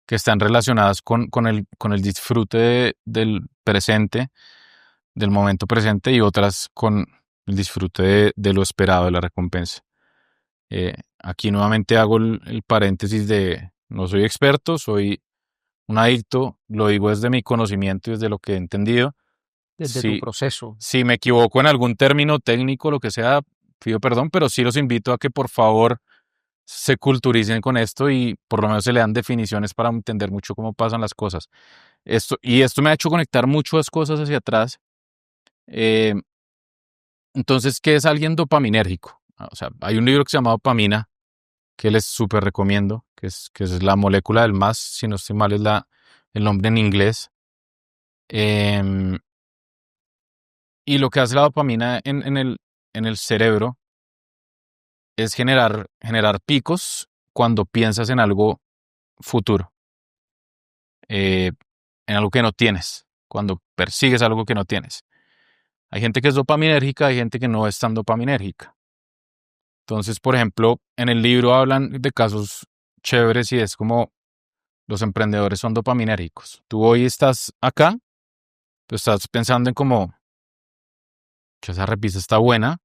que están relacionadas con el disfrute del presente, del momento presente y otras con el disfrute de lo esperado, de la recompensa. Aquí nuevamente hago el paréntesis de no soy experto, soy un adicto, lo digo desde mi conocimiento y desde lo que he entendido. Desde tu Si, proceso. si me equivoco en algún término técnico, lo que sea, pido perdón, pero sí los invito a que por favor se culturicen con esto y por lo menos se le dan definiciones para entender mucho cómo pasan las cosas. Esto me ha hecho conectar muchas cosas hacia atrás. Eh, entonces, ¿qué es alguien dopaminérgico? O sea, hay un libro que se llama Dopamina, que les súper recomiendo, que es la molécula del más, si no estoy mal, es el nombre en inglés. Em, Y lo que hace la dopamina en el cerebro es generar picos cuando piensas en algo futuro, eh, en algo que no tienes, cuando persigues algo que no tienes. Hay gente que es dopaminérgica, hay gente que no es tan dopaminérgica. Entonces, por ejemplo, en el libro hablan de casos chéveres y es como los emprendedores son dopaminérgicos. Tú hoy estás acá, tú estás pensando en como que esa repisa está buena,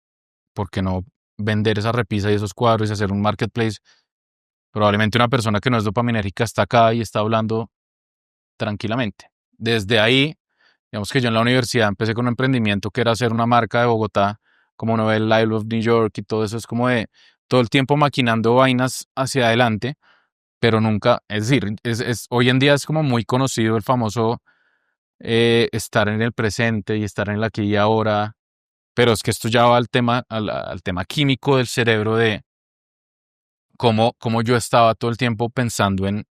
¿por qué no vender esa repisa y esos cuadros y hacer un marketplace? Probablemente una persona que no es dopaminérgica está acá y está hablando tranquilamente. Desde ahí, digamos que yo en la universidad empecé con un emprendimiento que era hacer una marca de Bogotá, como uno ve el Live of New York y todo eso, es como de todo el tiempo maquinando vainas hacia adelante, pero nunca, es decir, hoy en día es como muy conocido el famoso estar en el presente y estar en el aquí y ahora, pero es que esto ya va al tema químico del cerebro de cómo yo estaba todo el tiempo pensando en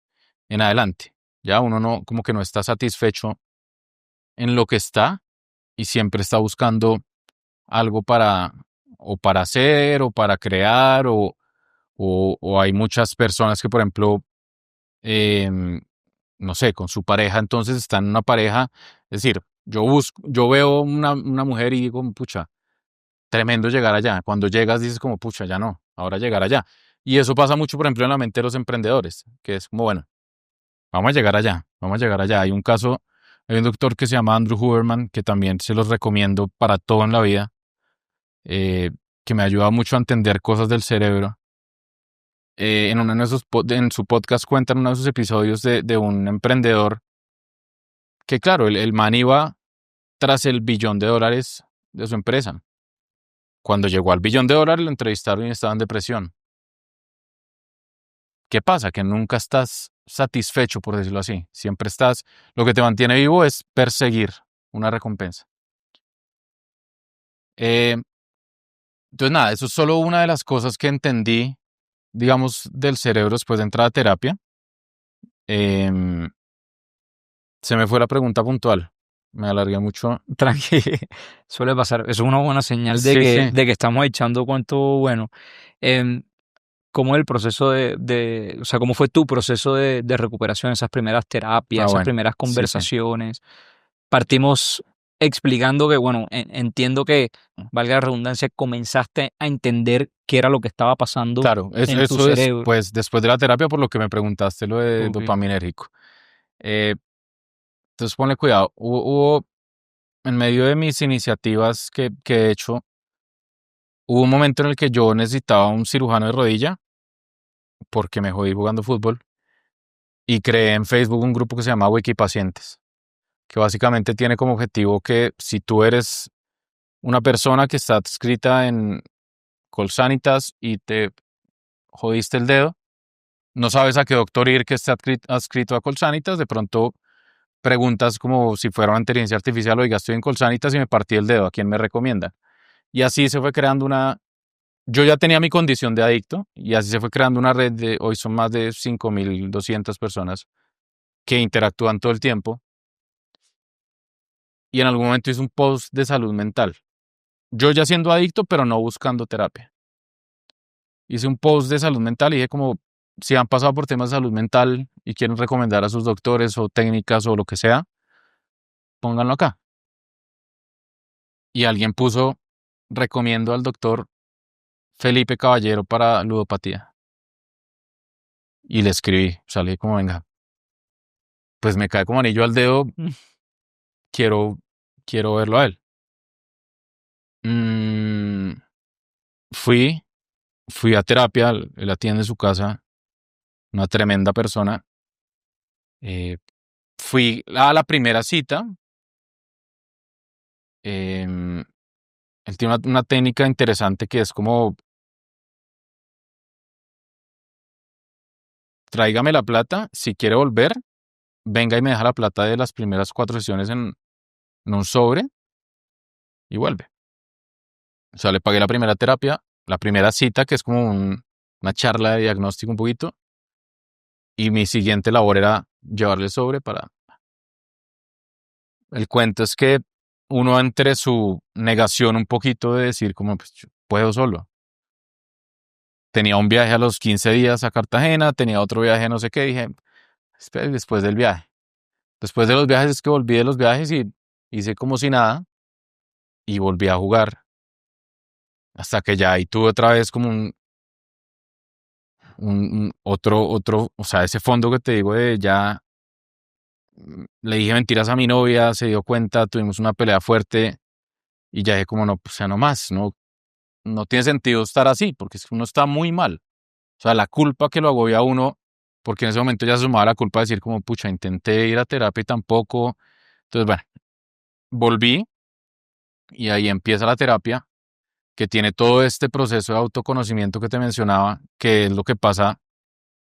adelante. Ya uno no, como que no está satisfecho en lo que está y siempre está buscando algo para hacer o para crear o hay muchas personas que, por ejemplo, em, no sé, con su pareja, entonces están en una pareja, es decir, yo veo una mujer y digo, pucha, tremendo llegar allá. Cuando llegas dices como, pucha, ya no, ahora llegar allá. Y eso pasa mucho, por ejemplo, en la mente de los emprendedores, que es como, bueno, vamos a llegar allá, vamos a llegar allá. Hay un doctor que se llama Andrew Huberman, que también se los recomiendo para todo en la vida, eh, que me ayuda mucho a entender cosas del cerebro. En uno de en su podcast cuentan uno de sus episodios de un emprendedor que, claro, el man iba tras el $1 billón de su empresa. Cuando llegó al $1 billón lo entrevistaron y estaba en depresión. ¿Qué pasa? Que nunca estás satisfecho, por decirlo así. Siempre lo que te mantiene vivo es perseguir una recompensa. Eh, entonces, nada, eso es solo una de las cosas que entendí, digamos, del cerebro después de entrar a terapia. Em, Se me fue la pregunta puntual. Me alargué mucho. Tranqui, suele pasar. Eso es una buena señal Sí, sí. de que estamos echando cuento bueno. Em, ¿Cómo es el proceso o sea, cómo fue tu proceso de recuperación, esas primeras Ah, terapias, esas bueno. primeras Sí, sí. conversaciones? Partimos explicando que, bueno, entiendo que, valga la redundancia, comenzaste a entender qué era lo que estaba pasando Claro, en tu eso es, cerebro. pues, después de la terapia, por lo que me preguntaste, lo de Ok. dopaminérgico. Eh, entonces, ponle cuidado. En medio de mis iniciativas que he hecho, hubo un momento en el que yo necesitaba un cirujano de rodilla porque me jodí jugando fútbol y creé en Facebook un grupo que se llama Wikipacientes, que básicamente tiene como objetivo que si tú eres una persona que está adscrita en Colsanitas y te jodiste el dedo, no sabes a qué doctor ir que esté adscrito a Colsanitas, de pronto preguntas como si fuera una inteligencia artificial, oiga, estoy en Colsanitas y me partí el dedo, ¿a quién me recomienda? Y así se fue creando yo ya tenía mi condición de adicto y así se fue creando una red hoy son más de 5.200 personas que interactúan todo el tiempo y en algún momento hice un post de salud mental. Yo ya siendo adicto, pero no buscando terapia. Hice un post de salud mental y dije como, si han pasado por temas de salud mental y quieren recomendar a sus doctores o técnicas o lo que sea, pónganlo acá. Y alguien puso, recomiendo al doctor Felipe Caballero para ludopatía. Y le escribí, salí como, venga, pues me cae como anillo al dedo, quiero, quiero verlo a él. Mm, fui, fui a terapia, él atiende en su casa, una tremenda persona. Eh, Fui a la primera cita. em, Él tiene una técnica interesante que es como, tráigame la plata, si quiere volver, venga y me deja la plata de las primeras 4 sesiones en un sobre y vuelve. O sea, le pagué la primera terapia, la primera cita, que es como una charla de diagnóstico un poquito, y mi siguiente labor era llevarle el sobre para... El cuento es que uno entre su negación un poquito de decir como, pues yo puedo solo. Tenía un viaje a los 15 días a Cartagena, tenía otro viaje no sé qué, dije, espera, después del viaje. Después de los viajes es que volví de los viajes y hice como si nada y volví a jugar. Hasta que ya ahí tuve otra vez como otro, o sea, ese fondo que te digo de ya le dije mentiras a mi novia, se dio cuenta, tuvimos una pelea fuerte y ya dije como no, pues ya no más, no tiene sentido estar así, porque es que uno está muy mal. O sea, la culpa que lo agobia a uno, porque en ese momento ya se sumaba la culpa de decir como, pucha, intenté ir a terapia y tampoco. Entonces, bueno, volví y ahí empieza la terapia, que tiene todo este proceso de autoconocimiento que te mencionaba, que es lo que pasa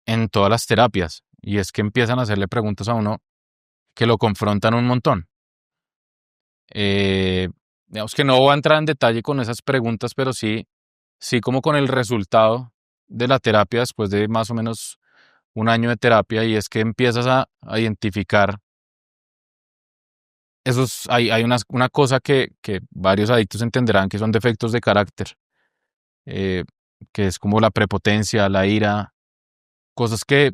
en todas las terapias, y es que empiezan a hacerle preguntas a uno que lo confrontan un montón. Eh, digamos que no voy a entrar en detalle con esas preguntas, pero sí como con el resultado de la terapia después de más o menos un año de terapia, y es que empiezas a identificar esos, hay una cosa que varios adictos entenderán que son defectos de carácter, eh, que es como la prepotencia, la ira, cosas que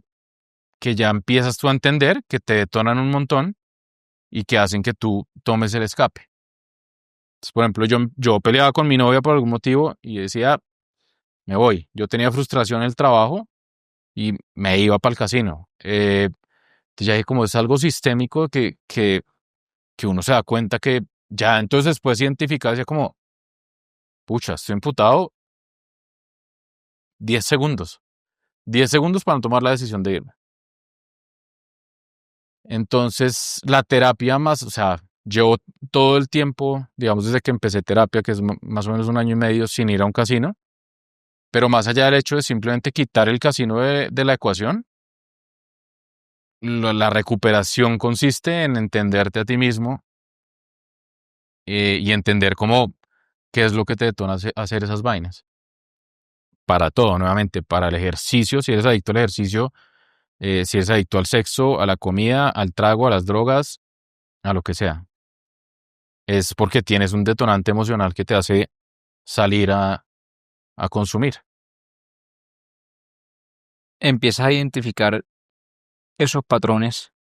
ya empiezas tú a entender, que te detonan un montón y que hacen que tú tomes el escape. Entonces, por ejemplo, yo peleaba con mi novia por algún motivo y decía, me voy. Yo tenía frustración en el trabajo y me iba para el casino. Entonces ya dije, como es algo sistémico que uno se da cuenta que ya entonces después identificar, decía como, pucha, estoy imputado 10 segundos. 10 segundos para no tomar la decisión de irme. Entonces, la terapia más, o sea, llevo todo el tiempo, digamos, desde que empecé terapia, que es más o menos un año y medio, sin ir a un casino, pero más allá del hecho de simplemente quitar el casino de la ecuación, la recuperación consiste en entenderte a ti mismo, y entender cómo, qué es lo que te detona hacer esas vainas. Para todo, nuevamente, para el ejercicio, si eres adicto al ejercicio, si eres adicto al sexo, a la comida, al trago, a las drogas, a lo que sea. Es porque tienes un detonante emocional que te hace salir a consumir. Empiezas a identificar esos patrones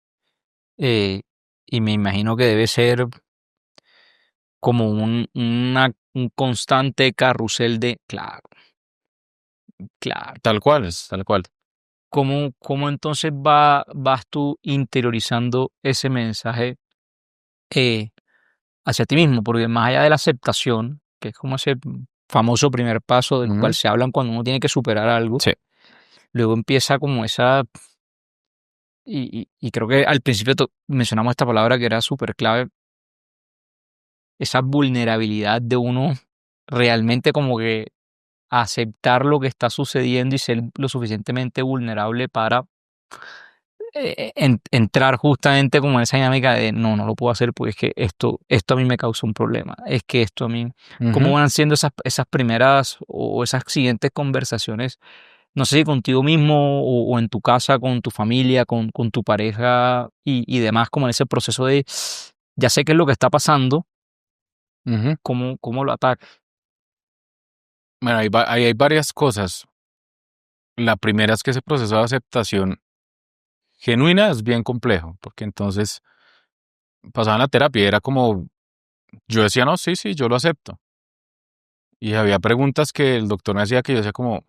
eh, y me imagino que debe ser como un constante carrusel de, claro, claro. Tal cual, es tal cual. ¿Cómo entonces vas tú interiorizando ese mensaje eh, hacia ti mismo? Porque más allá de la aceptación, que es como ese famoso primer paso del cual Ujú. se hablan cuando uno tiene que superar algo, Sí. luego empieza como esa, y creo que al principio mencionamos esta palabra que era súper clave, esa vulnerabilidad de uno realmente como que aceptar lo que está sucediendo y ser lo suficientemente vulnerable para entrar justamente como en esa dinámica de no, no lo puedo hacer porque es que esto a mí me causa un problema, es que esto a mí, ¿cómo Ujú. van siendo esas primeras o esas siguientes conversaciones? No sé si contigo mismo o en tu casa, con tu familia, con tu pareja y demás, como en ese proceso de ya sé qué es lo que está pasando, Ujú. ¿cómo lo atacas? Bueno, ahí hay varias cosas. La primera es que ese proceso de aceptación genuina es bien complejo, porque entonces pasaba en la terapia y era como, yo decía, no, sí, sí, yo lo acepto. Y había preguntas que el doctor me hacía que yo decía como,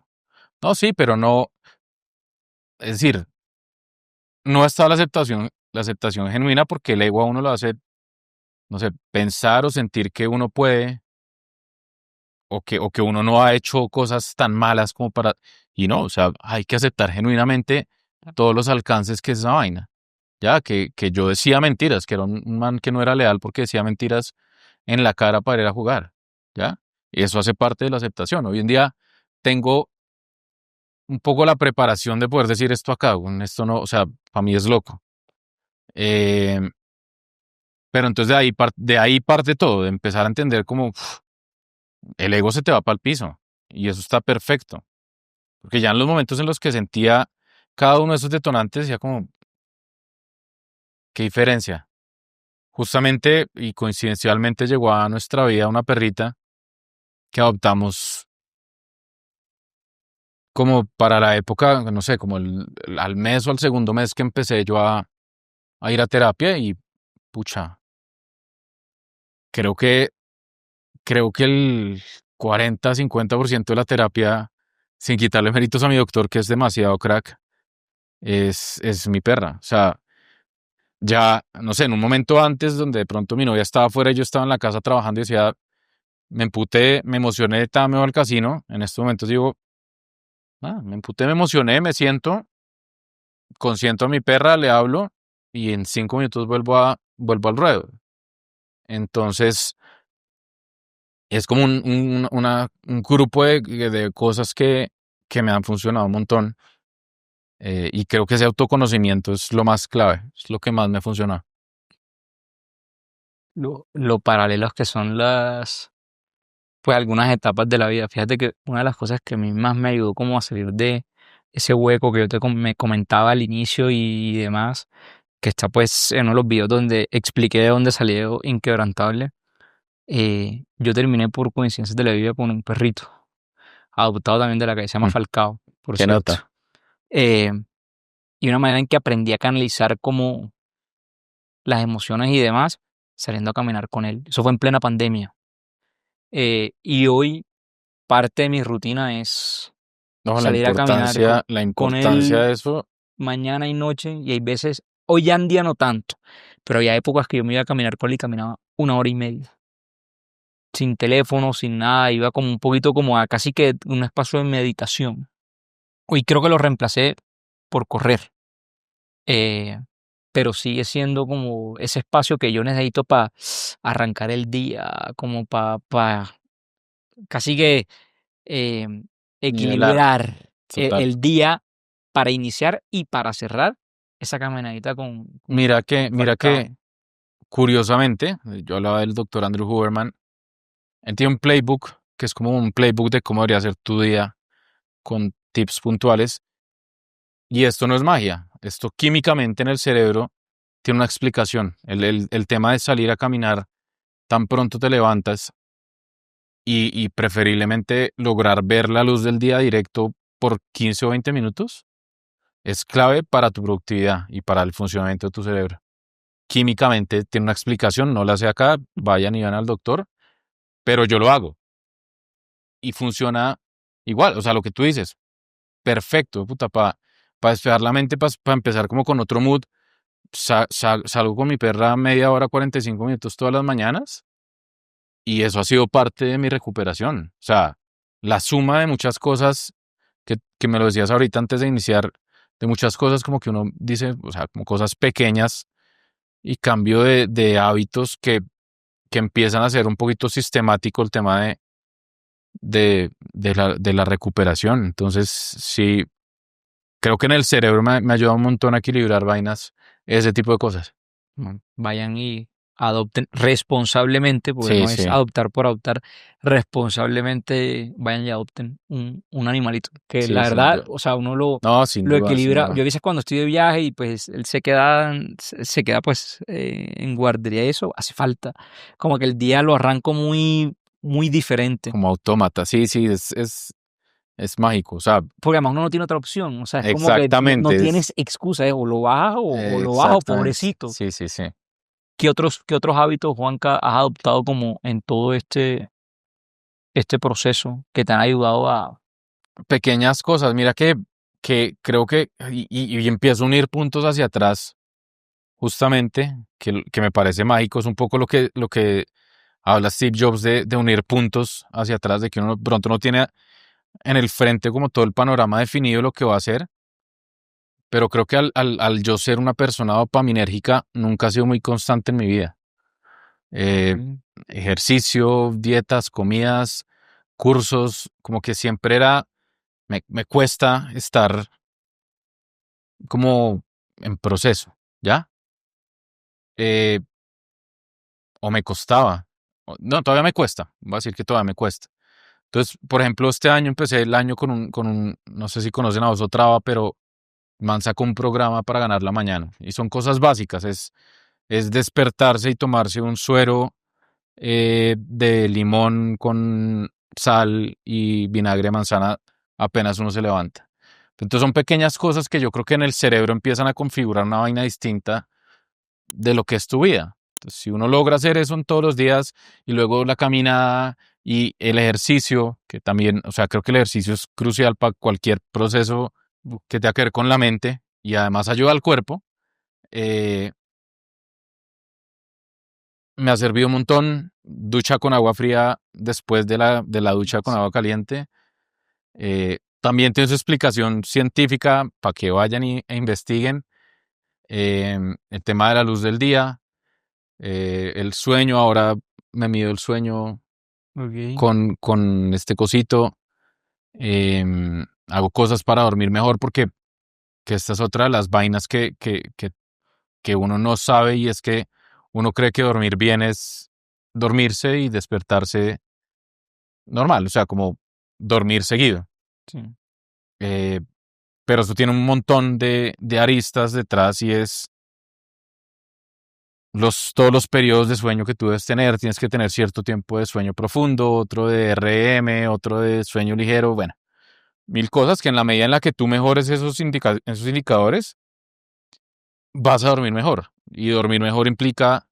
no, sí, pero no, es decir, no está la aceptación genuina porque el ego a uno lo hace, no sé, pensar o sentir que uno puede o que uno no ha hecho cosas tan malas como para, y no, o sea, hay que aceptar genuinamente todos los alcances que es esa vaina. Ya, que yo decía mentiras, que era un man que no era leal porque decía mentiras en la cara para ir a jugar, ¿ya? Y eso hace parte de la aceptación. Hoy en día tengo un poco la preparación de poder decir esto acá, esto no, o sea, para mí es loco. Eh, pero entonces de ahí parte todo, de empezar a entender como el ego se te va para el piso y eso está perfecto. Porque ya en los momentos en los que sentía cada uno de esos detonantes, decía como, ¿qué diferencia? justamente y coincidencialmente llegó a nuestra vida una perrita que adoptamos como para la época, no sé, como al mes o al segundo mes que empecé yo a ir a terapia y pucha, creo que, creo que el 40-50% de la terapia, sin quitarle méritos a mi doctor, que es demasiado crack, es mi perra. O sea, ya, no sé, en un momento antes donde de pronto mi novia estaba afuera y yo estaba en la casa trabajando y decía, me emputé, me emocioné, me voy al casino. En estos momentos digo, me emputé, me emocioné, me siento, consiento a mi perra, le hablo y en 5 minutos vuelvo al ruedo. Entonces, es como un grupo de cosas que me han funcionado un montón. Y creo que ese autoconocimiento es lo más clave, es lo que más me funciona. Lo paralelos que son pues algunas etapas de la vida. Fíjate que una de las cosas que a mí más me ayudó como a salir de ese hueco que yo me comentaba al inicio y demás, que está pues en uno de los videos donde expliqué de dónde salió Inquebrantable, yo terminé por coincidencias de la vida con un perrito, adoptado también de la calle, se llama Mm, Falcao, por ¿Qué cierto. nota? Eh, y una manera en que aprendí a canalizar como las emociones y demás, saliendo a caminar con él. Eso fue en plena pandemia. Y hoy parte de mi rutina es No, salir a caminar la con importancia él de eso, mañana y noche, y hay veces, hoy ya en día no tanto, pero había épocas que yo me iba a caminar con él y caminaba 1 hora y media, sin teléfono, sin nada, iba como un poquito como a casi que un espacio de meditación. Hoy creo que lo reemplacé por correr, eh, pero sigue siendo como ese espacio que yo necesito para arrancar el día, como para casi que em, nivelar, equilibrar total. el día para iniciar y para cerrar esa caminadita con Mira Falcao. que, curiosamente, yo hablaba del doctor Andrew Huberman, él tiene un playbook que es como un playbook de cómo debería ser tu día con tips puntuales. Y esto no es magia, esto químicamente en el cerebro tiene una explicación. El tema de salir a caminar tan pronto te levantas y preferiblemente lograr ver la luz del día directo por 15 o 20 minutos es clave para tu productividad y para el funcionamiento de tu cerebro. Químicamente tiene una explicación, no la sé acá, vayan y van al doctor, pero yo lo hago y funciona igual, o sea, lo que tú dices, perfecto, puta, para despejar la mente, para empezar como con otro mood, salgo con mi perra media hora, 45 minutos todas las mañanas y eso ha sido parte de mi recuperación. O sea, la suma de muchas cosas que me lo decías ahorita antes de iniciar, de muchas cosas como que uno dice, o sea, como cosas pequeñas y cambio de hábitos que empiezan a ser un poquito sistemático el tema de la recuperación. Entonces, sí, creo que en el cerebro me ayuda un montón a equilibrar vainas, ese tipo de cosas. Vayan y adopten responsablemente, porque Sí, no es sí, adoptar por adoptar, responsablemente vayan y adopten un animalito, que sí, la sin verdad, duda. o sea, uno lo, No, sin lo duda, sin equilibra. Yo duda. a veces cuando estoy de viaje y pues él se queda pues en guardería y eso, hace falta. Como que el día lo arranco muy, muy diferente. Como autómata, sí, sí, es mágico. O sea, Porque además uno no tiene otra opción, o sea, es como que no exactamente, tienes excusa, o lo bajas o lo bajo, exactamente. pobrecito. Sí, sí, sí. ¿Qué otros hábitos, Juanca, has adoptado como en todo este proceso que te han ayudado a... Pequeñas cosas. Mira que creo que, y empiezo a unir puntos hacia atrás, justamente, que me parece mágico, es un poco lo que habla Steve Jobs de unir puntos hacia atrás, de que uno pronto no tiene en el frente como todo el panorama definido de lo que va a hacer, pero creo que al yo ser una persona dopaminérgica, nunca ha sido muy constante en mi vida. Eh, Mm. Ejercicio, dietas, comidas, cursos, como que siempre me cuesta estar como en proceso, ¿ya? Eh, o me costaba. No, todavía me cuesta. Voy a decir que todavía me cuesta. Entonces, por ejemplo, este año empecé el año no sé si conocen a Oso Traba, pero man sacó un programa para ganar la mañana. Y son cosas básicas. es despertarse y tomarse un suero de limón con sal y vinagre de manzana apenas uno se levanta. Entonces son pequeñas cosas que yo creo que en el cerebro empiezan a configurar una vaina distinta de lo que es tu vida. Entonces, si uno logra hacer eso en todos los días y luego la caminada y el ejercicio, que también, o sea, creo que el ejercicio es crucial para cualquier proceso que tenga que ver con la mente y además ayuda al cuerpo, eh, me ha servido un montón. Ducha con agua fría después de la ducha con agua caliente. También tiene su explicación científica para que vayan e investiguen. El tema de la luz del día, el sueño, ahora me mido el sueño Ok. con este cosito. Hago cosas para dormir mejor porque que esta es otra de las vainas que uno no sabe y es que uno cree que dormir bien es dormirse y despertarse normal, o sea, como dormir seguido. Sí. Eh, pero eso tiene un montón de aristas detrás y es todos los periodos de sueño que tú debes tener. Tienes que tener cierto tiempo de sueño profundo, otro de RM, otro de sueño ligero, bueno, mil cosas que en la medida en la que tú mejores esos indicadores, vas a dormir mejor. Y dormir mejor implica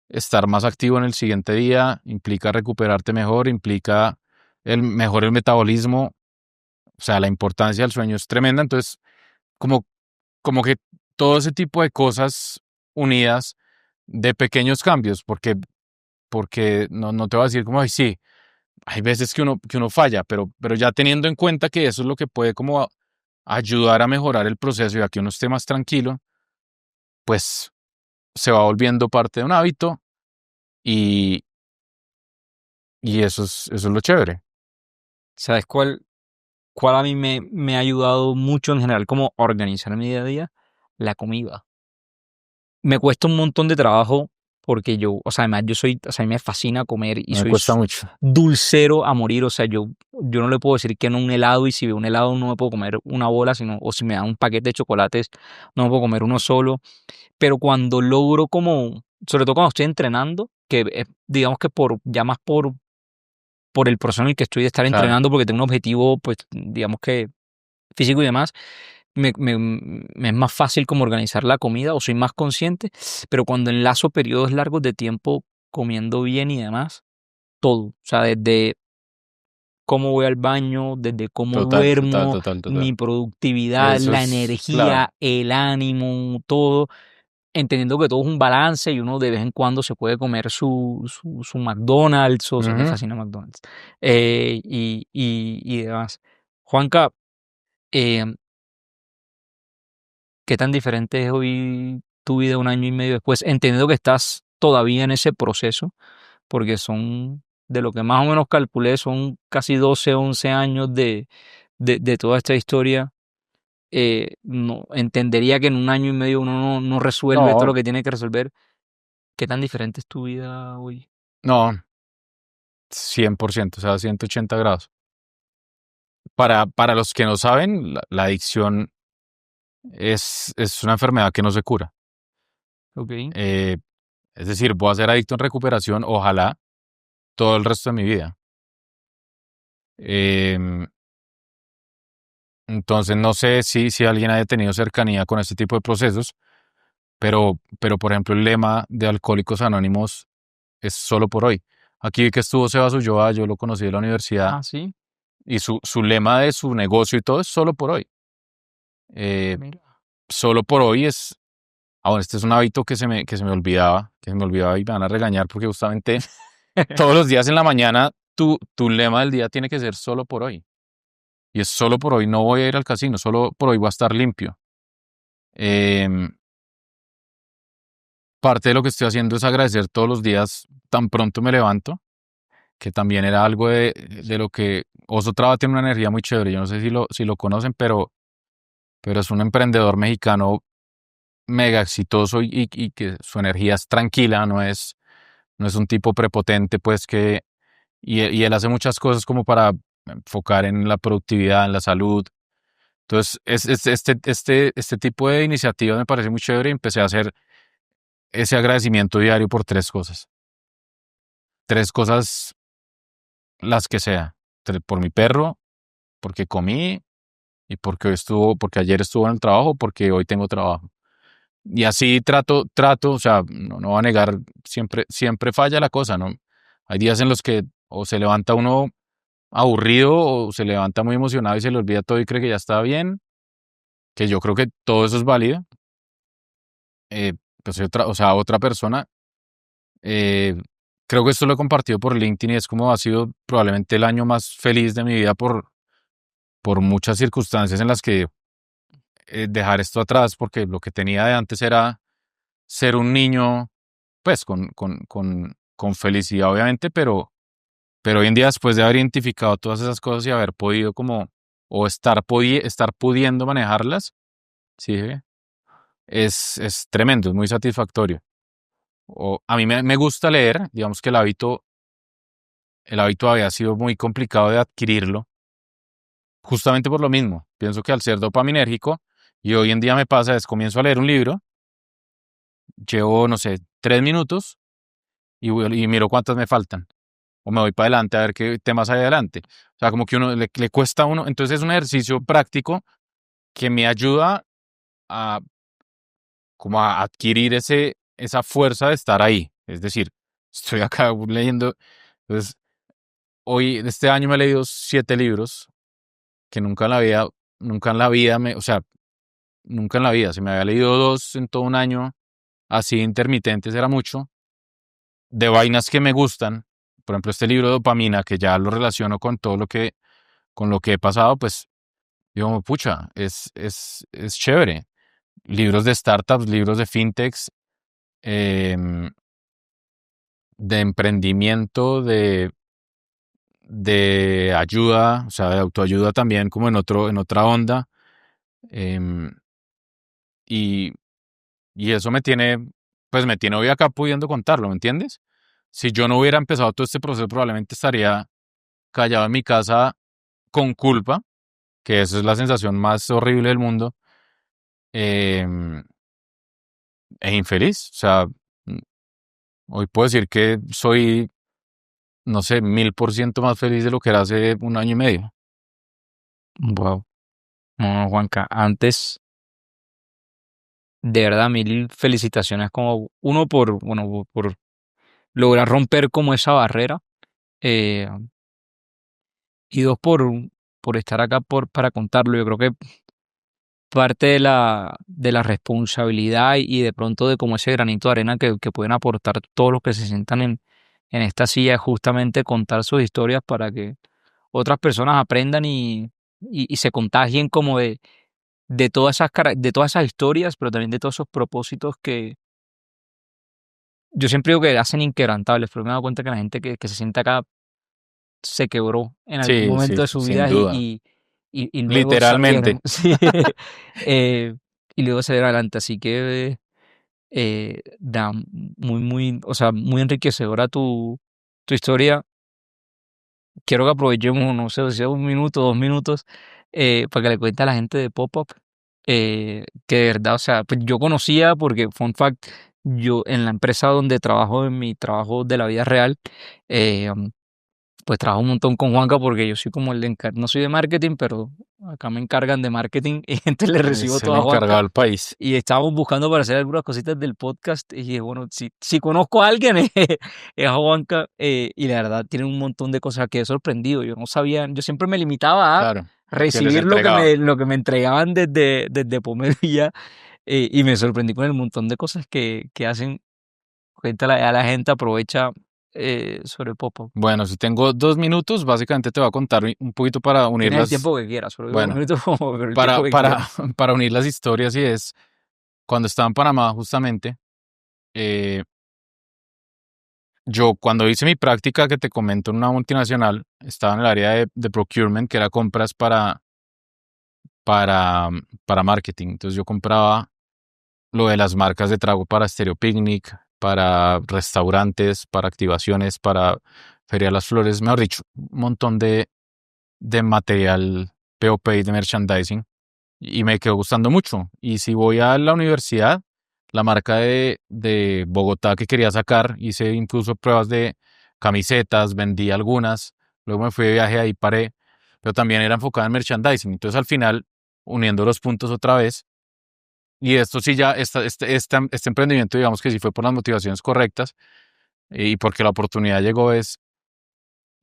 estar más activo en el siguiente día, implica recuperarte mejor, implica mejor el metabolismo. O sea, la importancia del sueño es tremenda. Entonces, como, como que todo ese tipo de cosas unidas de pequeños cambios, porque no te voy a decir como, ay, sí, hay veces que uno falla, pero ya teniendo en cuenta que eso es lo que puede como ayudar a mejorar el proceso y a que uno esté más tranquilo, pues se va volviendo parte de un hábito y, y eso es lo chévere. ¿Sabes cuál a mí me ha ayudado mucho en general como a organizar mi día a día? La comida. Me cuesta un montón de trabajo porque yo, o sea, además yo soy, o sea, a mí me fascina comer y Me soy cuesta mucho. dulcero a morir, o sea, yo no le puedo decir que no a un helado y si veo un helado no me puedo comer una bola, sino, o si me dan un paquete de chocolates no me puedo comer uno solo, pero cuando logro como, sobre todo cuando estoy entrenando, que digamos que ya más por el proceso en el que estoy de estar Claro. entrenando, porque tengo un objetivo, pues, digamos que físico y demás, me es más fácil como organizar la comida o soy más consciente, pero cuando enlazo periodos largos de tiempo comiendo bien y demás, todo, o sea, desde cómo voy al baño, desde cómo Total, total, duermo, total, total. mi productividad, Eso la es clave. energía, el ánimo, todo, entendiendo que todo es un balance y uno de vez en cuando se puede comer su McDonald's, o sea, me Ujú. fascina McDonald's, y demás. Juanca, eh, ¿qué tan diferente es hoy tu vida un año y medio después? Entendiendo que estás todavía en ese proceso, porque son, de lo que más o menos calculé, son casi 12 11 años de toda esta historia. No, entendería que en un año y medio uno no resuelve todo lo No, que tiene que resolver. ¿Qué tan diferente es tu vida hoy? no, 100%, o sea, 180 grados. Para los que no saben, la adicción es una enfermedad que no se cura. Ok, Eh, es decir, voy a ser adicto en recuperación, ojalá, todo el resto de mi vida. Em, entonces, no sé si alguien haya tenido cercanía con este tipo de procesos, pero por ejemplo, el lema de Alcohólicos Anónimos es solo por hoy. Aquí que estuvo Sebas Ulloa, yo lo conocí de la universidad, ah, sí, y su lema de su negocio y todo es solo por hoy. Eh, mira. solo por hoy es, bueno, este es un hábito que se me olvidaba, y me van a regañar porque justamente todos los días en la mañana tu lema del día tiene que ser solo por hoy. Y es solo por hoy, no voy a ir al casino, solo por hoy voy a estar limpio. Em, Parte de lo que estoy haciendo es agradecer todos los días, tan pronto me levanto, que también era algo de lo que Oso Traba tiene una energía muy chévere. Yo no sé si lo conocen, pero es un emprendedor mexicano mega exitoso y que su energía es tranquila, no es un tipo prepotente, pues y él hace muchas cosas como para enfocar en la productividad, en la salud. Entonces, este tipo de iniciativas me parece muy chévere y empecé a hacer ese agradecimiento diario por tres cosas. Tres cosas, las que sea. Por mi perro, porque comí y porque ayer estuvo en el trabajo, porque hoy tengo trabajo. Y así trato, o sea, no voy a negar, siempre falla la cosa, ¿no? Hay días en los que o se levanta uno aburrido o se levanta muy emocionado y se le olvida todo y cree que ya está bien, que yo creo que todo eso es válido. Eh, pues otra persona, eh, creo que esto lo he compartido por LinkedIn y es como ha sido probablemente el año más feliz de mi vida por muchas circunstancias en las que dejar esto atrás, porque lo que tenía de antes era ser un niño, pues con felicidad obviamente, pero hoy en día después de haber identificado todas esas cosas y haber podido como, o estar pudiendo manejarlas, sí, es tremendo, es muy satisfactorio. A mí me gusta leer, digamos que el hábito había sido muy complicado de adquirirlo, justamente por lo mismo. Pienso que al ser dopaminérgico, y hoy en día me pasa, es comienzo a leer un libro, llevo, no sé, 3 minutos y miro cuántas me faltan. O me voy para adelante a ver qué temas hay adelante. O sea, como que uno le cuesta a uno. Entonces es un ejercicio práctico que me ayuda a, como a adquirir esa fuerza de estar ahí. Es decir, estoy acá leyendo. Entonces, este año me he leído 7 libros que nunca en la vida o sea, nunca en la vida. Si me había leído 2 en todo un año, así intermitentes era mucho. De vainas que me gustan, por ejemplo, este libro de dopamina, que ya lo relaciono con todo con lo que he pasado, pues digo, pucha, es chévere. Libros de startups, libros de fintechs, em, de emprendimiento, de ayuda, o sea, de autoayuda también, como en otra onda. em, y, y eso pues me tiene hoy acá pudiendo contarlo, ¿me entiendes? Si yo no hubiera empezado todo este proceso, probablemente estaría callado en mi casa con culpa, que esa es la sensación más horrible del mundo, em, e infeliz. O sea, hoy puedo decir que soy, no sé, 1000% más feliz de lo que era hace un año y medio. Wow. No, Juanca, antes, de verdad, mil felicitaciones como uno por, bueno, por lograr romper como esa barrera, eh, y dos por estar acá para contarlo. Yo creo que parte de la responsabilidad y de pronto de como ese granito de arena que pueden aportar todos los que se sientan en esta silla es justamente contar sus historias para que otras personas aprendan y se contagien como de todas de todas esas historias, pero también de todos esos propósitos que yo siempre digo que hacen inquebrantables, pero me he dado cuenta que la gente que se siente acá se quebró en algún Sí, momento sí, de su sin vida duda. y luego Literalmente. salieron, sí, eh, y luego salieron adelante, así que da o sea, muy enriquecedora tu historia. Quiero que aprovechemos, no sé, si sea 1 minuto, 2 minutos, para que le cuente a la gente de Pop-Up, que de verdad, o sea, pues yo conocía, porque, fun fact, yo en la empresa donde trabajo, en mi trabajo de la vida real, eh, pues trabajo un montón con Juanca porque yo soy como no soy de marketing, pero acá me encargan de marketing y entonces le recibo Es el todo a Juanca. encargado del país. Y estábamos buscando para hacer algunas cositas del podcast. Y dije, bueno, si conozco a alguien, es a Juanca. Y la verdad, tiene un montón de cosas que he sorprendido. Yo no sabía, yo siempre me limitaba a Claro, lo que les recibir entregaba. lo que me entregaban desde Pomelo y ya. Y me sorprendí con el montón de cosas que hacen. Cuéntale a la gente, aprovecha sobre Pop-Up. Bueno, si tengo 2 minutos, básicamente te voy a contar un poquito para unir Tienes el las, tiempo que quieras, solo digo 1 bueno, minuto, pero el tiempo para, que para, quieras. para unir las historias y es, cuando estaba en Panamá justamente, eh, yo cuando hice mi práctica que te comento en una multinacional, estaba en el área de procurement, que era compras para, para marketing. Entonces yo compraba lo de las marcas de trago para Stereo Picnic, para restaurantes, para activaciones, para Feria de las Flores, mejor dicho, un montón de material POP y de merchandising y me quedó gustando mucho. Y si voy a la universidad, la marca de Bogotá que quería sacar. Hice incluso pruebas de camisetas, vendí algunas. Luego me fui de viaje, ahí paré. Pero también era enfocada en merchandising. Entonces al final, uniendo los puntos otra vez, y esto sí ya, este emprendimiento, digamos que sí fue por las motivaciones correctas y porque la oportunidad llegó es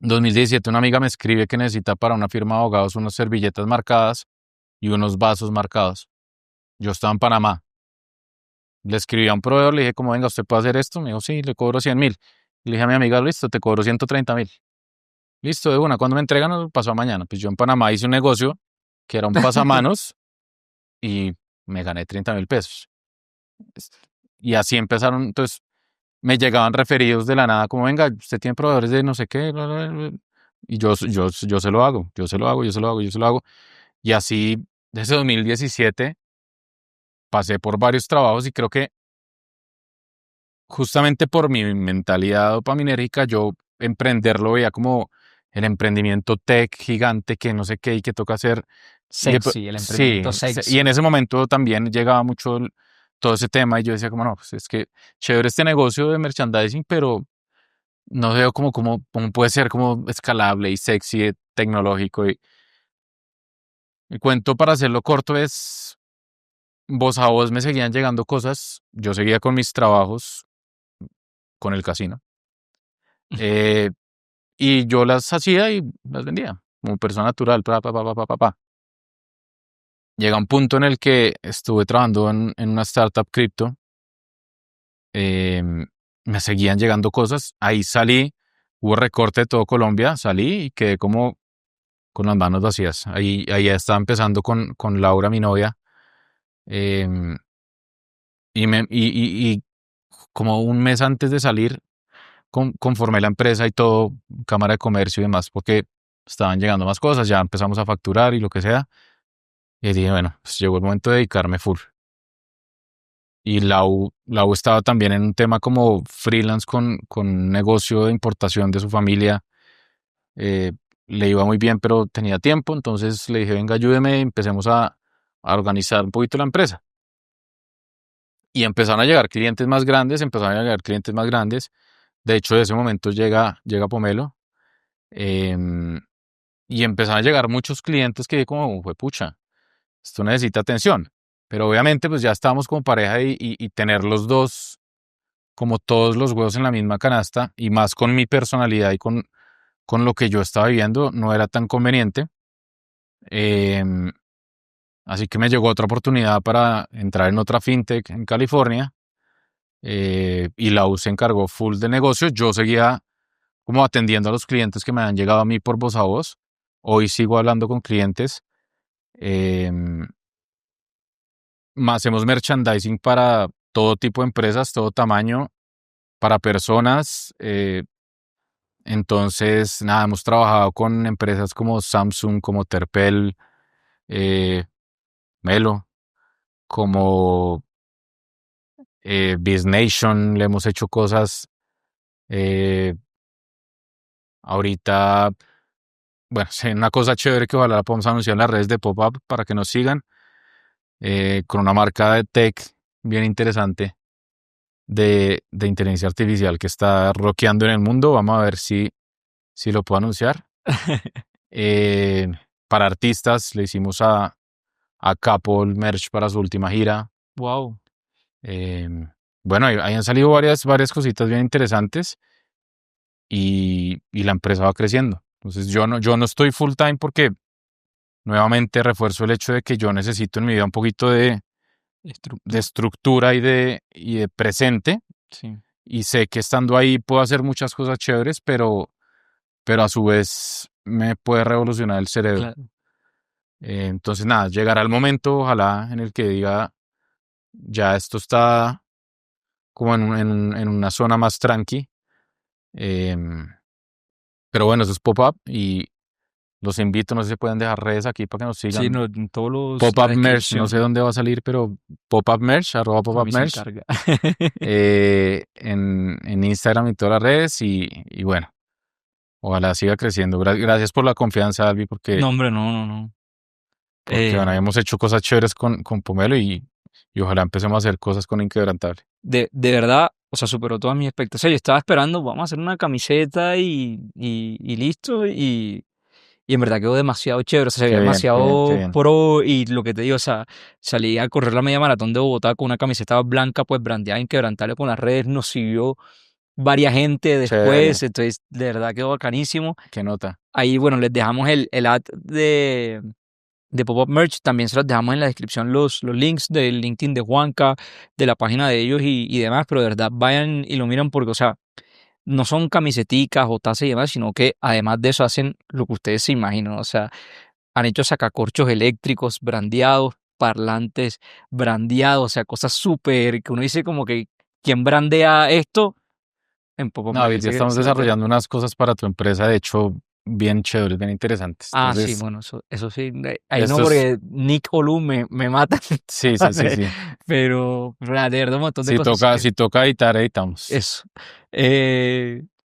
2017, una amiga me escribe que necesita para una firma de abogados unas servilletas marcadas y unos vasos marcados. Yo estaba en Panamá. Le escribí a un proveedor, le dije, como venga, ¿usted puede hacer esto? Me dijo, sí, le cobro 100.000. Le dije a mi amiga, listo, te cobro 130.000. Listo, de una, cuando me entregan, lo pasó mañana. Pues yo en Panamá hice un negocio que era un pasamanos y me gané 30.000 pesos. Es- Y así empezaron, entonces me llegaban referidos de la nada, como venga, usted tiene proveedores de no sé qué, bla, bla, bla, y yo se lo hago, yo se lo hago, yo se lo hago, yo se lo hago. Y así, desde 2017, pasé por varios trabajos y creo que justamente por mi mentalidad dopaminérgica, yo emprender lo veía como el emprendimiento tech gigante que no sé qué y que toca hacer. Sexy, el Sí, emprendimiento y en sexy. ese momento también llegaba mucho todo ese tema y yo decía como, no, pues es que chévere este negocio de merchandising, pero no veo cómo puede ser como escalable y sexy, tecnológico. Y el cuento para hacerlo corto es, voz a voz me seguían llegando cosas, yo seguía con mis trabajos con el casino. eh, y yo las hacía y las vendía como persona natural, pa, pa, pa, pa, pa, pa, pa. Llega un punto en el que estuve trabajando en una startup cripto, me seguían llegando cosas, ahí salí, hubo recorte de todo Colombia, salí y quedé como con las manos vacías. Ahí ya estaba empezando con Laura, mi novia, em, y como un mes antes de salir, conformé la empresa y todo, Cámara de Comercio y demás, porque estaban llegando más cosas, ya empezamos a facturar y lo que sea. Y dije, bueno, pues llegó el momento de dedicarme full. Y la U estaba también en un tema como freelance con un negocio de importación de su familia. eh, Le iba muy bien, pero tenía tiempo, entonces le dije, venga, ayúdeme, y empecemos a organizar un poquito la empresa. Y empezaron a llegar clientes más grandes, empezaron a llegar clientes más grandes. De hecho, de ese momento llega Pomelo. em, y empezaron a llegar muchos clientes que como, fue pucha, esto necesita atención. Pero obviamente, pues ya estábamos como pareja y tener los dos, como todos los huevos en la misma canasta, y más con mi personalidad y con lo que yo estaba viviendo, no era tan conveniente. Em, Así que me llegó otra oportunidad para entrar en otra fintech en California, y la U se encargó full de negocios. Yo seguía como atendiendo a los clientes que me han llegado a mí por voz a voz. Hoy sigo hablando con clientes. em, Hacemos merchandising para todo tipo de empresas, todo tamaño, para personas. Entonces, nada, hemos trabajado con empresas como Samsung, como Terpel, eh, Melo, como Biz Nation, le hemos hecho cosas. eh, Ahorita, bueno, sí, una cosa chévere que ojalá la podamos anunciar en las redes de Pop-Up para que nos sigan, con una marca de tech bien interesante de inteligencia artificial que está rockeando en el mundo. Vamos a ver si lo puedo anunciar. Eh, para artistas le hicimos a Capo el merch para su última gira. Wow. Eh, bueno, ahí han salido varias cositas bien interesantes y la empresa va creciendo. Entonces yo no estoy full time porque nuevamente refuerzo el hecho de que yo necesito en mi vida un poquito de Estructura. estructura y de presente. Sí, Y sé que estando ahí puedo hacer muchas cosas chéveres, pero a su vez me puede revolucionar el cerebro. claro. Entonces, nada, llegará el momento, ojalá, en el que diga, ya esto está como en una zona más tranqui. em, pero bueno, eso es pop-up y los invito, no sé si pueden dejar redes aquí para que nos Sí, sigan. no, en la Pop-up merch, no sé descripción. dónde va a salir, pero pop-up merch, arroba pop-up Tommy se merch, encarga. en Instagram y todas las redes y bueno, ojalá siga creciendo. Gracias por la confianza, Albi, porque, No, hombre, no, no, no. porque Eh, bueno, hemos hecho cosas chéveres con Pomelo y y ojalá empecemos a hacer cosas con Inquebrantable. De verdad, o sea, superó todas mis expectativas. Yo estaba esperando, vamos a hacer una camiseta y listo. Y en verdad quedó demasiado chévere, o sea, se veía Qué bien, qué bien, qué demasiado bien. pro y lo que te digo, o sea, salí a correr la media maratón de Bogotá con una camiseta blanca, pues brandeada, Inquebrantable por las redes, nos siguió varias gente Chévere. después, entonces de verdad quedó bacanísimo. Qué nota. Ahí, bueno, les dejamos el ad de Pop-Up Merch, también se los dejamos en la descripción los links del LinkedIn de Juanca, de la página de ellos y demás, pero de verdad vayan y lo miran porque, o sea, no son camiseticas o tazas y demás, sino que además de eso hacen lo que ustedes se imaginan, o sea, han hecho sacacorchos eléctricos brandeados, parlantes brandeados, o sea, cosas súper que uno dice como que, ¿quién brandea esto? En Pop-Up No, Merch, David, ya ese estamos es el tema. desarrollando unas cosas para tu empresa, de hecho, bien chéveres, bien interesantes. Ah, sí, Entonces, bueno, eso sí, ahí no esto es, porque Nick o Lu me matan, sí, sí, sí, sí. pero de verdad un montón de cosas, así que Si toca editar, editamos. eso.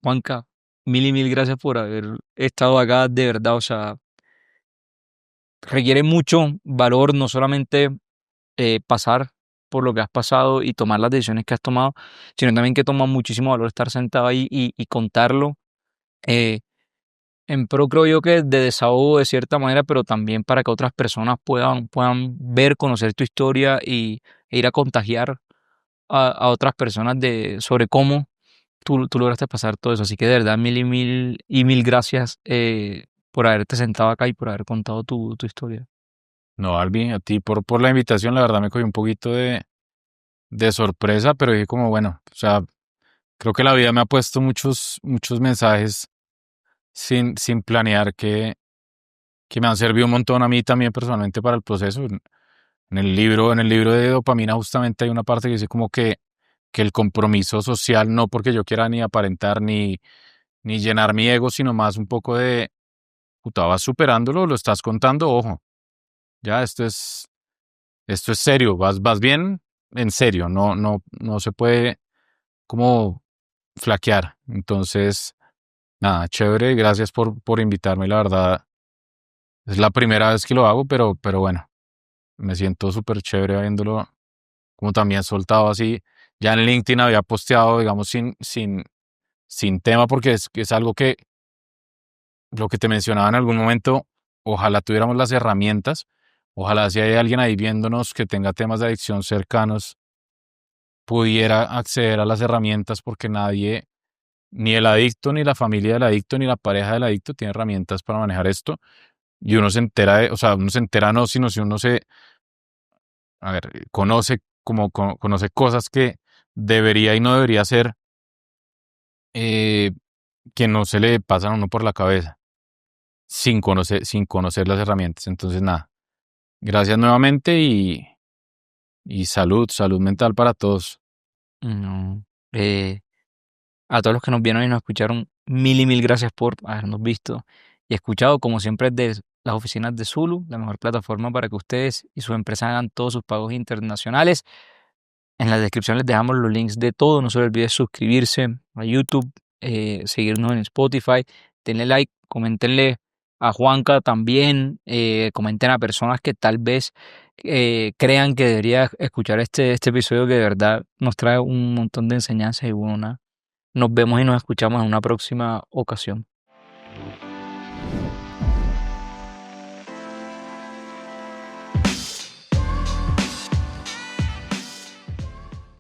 Juanca, mil y mil gracias por haber estado acá, de verdad, o sea, requiere mucho valor, no solamente pasar por lo que has pasado y tomar las decisiones que has tomado, sino también que toma muchísimo valor estar sentado ahí y contarlo. eh, en pro creo yo que de desahogo de cierta manera, pero también para que otras personas puedan ver, conocer tu historia e ir a contagiar a otras personas sobre cómo tú lograste pasar todo eso. Así que de verdad, mil y mil gracias por haberte sentado acá y por haber contado tu historia. No, Albi, a ti por la invitación, la verdad me cogí un poquito de sorpresa, pero dije como, bueno, o sea, creo que la vida me ha puesto muchos mensajes sin planear que me han servido un montón a mí también personalmente para el proceso. En el libro de dopamina justamente hay una parte que dice como que el compromiso social, no porque yo quiera ni aparentar ni llenar mi ego, sino más un poco de, puta, vas superándolo, lo estás contando, ojo, ya esto es serio, vas bien en serio, no se puede como flaquear. Entonces, nada, chévere, gracias por invitarme, la verdad, es la primera vez que lo hago, pero bueno, me siento súper chévere viéndolo, como también soltado así. Ya en LinkedIn había posteado, digamos, sin tema, porque es algo que, lo que te mencionaba en algún momento, ojalá tuviéramos las herramientas, ojalá si hay alguien ahí viéndonos que tenga temas de adicción cercanos, pudiera acceder a las herramientas, porque nadie, ni el adicto, ni la familia del adicto, ni la pareja del adicto tiene herramientas para manejar esto. Y uno se entera o sea, uno se entera no, sino si uno a ver, conoce, conoce cosas que debería y no debería hacer, eh, que no se le pasan a uno por la cabeza, sin conocer las herramientas. Entonces, nada, gracias nuevamente y salud mental para todos. No, a todos los que nos vieron y nos escucharon, mil y mil gracias por habernos visto y escuchado, como siempre, desde las oficinas de Zulu, la mejor plataforma para que ustedes y su empresa hagan todos sus pagos internacionales. En la descripción les dejamos los links de todo. No se les olvide suscribirse a YouTube, seguirnos en Spotify, denle like, coméntenle a Juanca también, comenten a personas que tal vez crean que debería escuchar este episodio que de verdad nos trae un montón de enseñanzas y bueno, nos vemos y nos escuchamos en una próxima ocasión.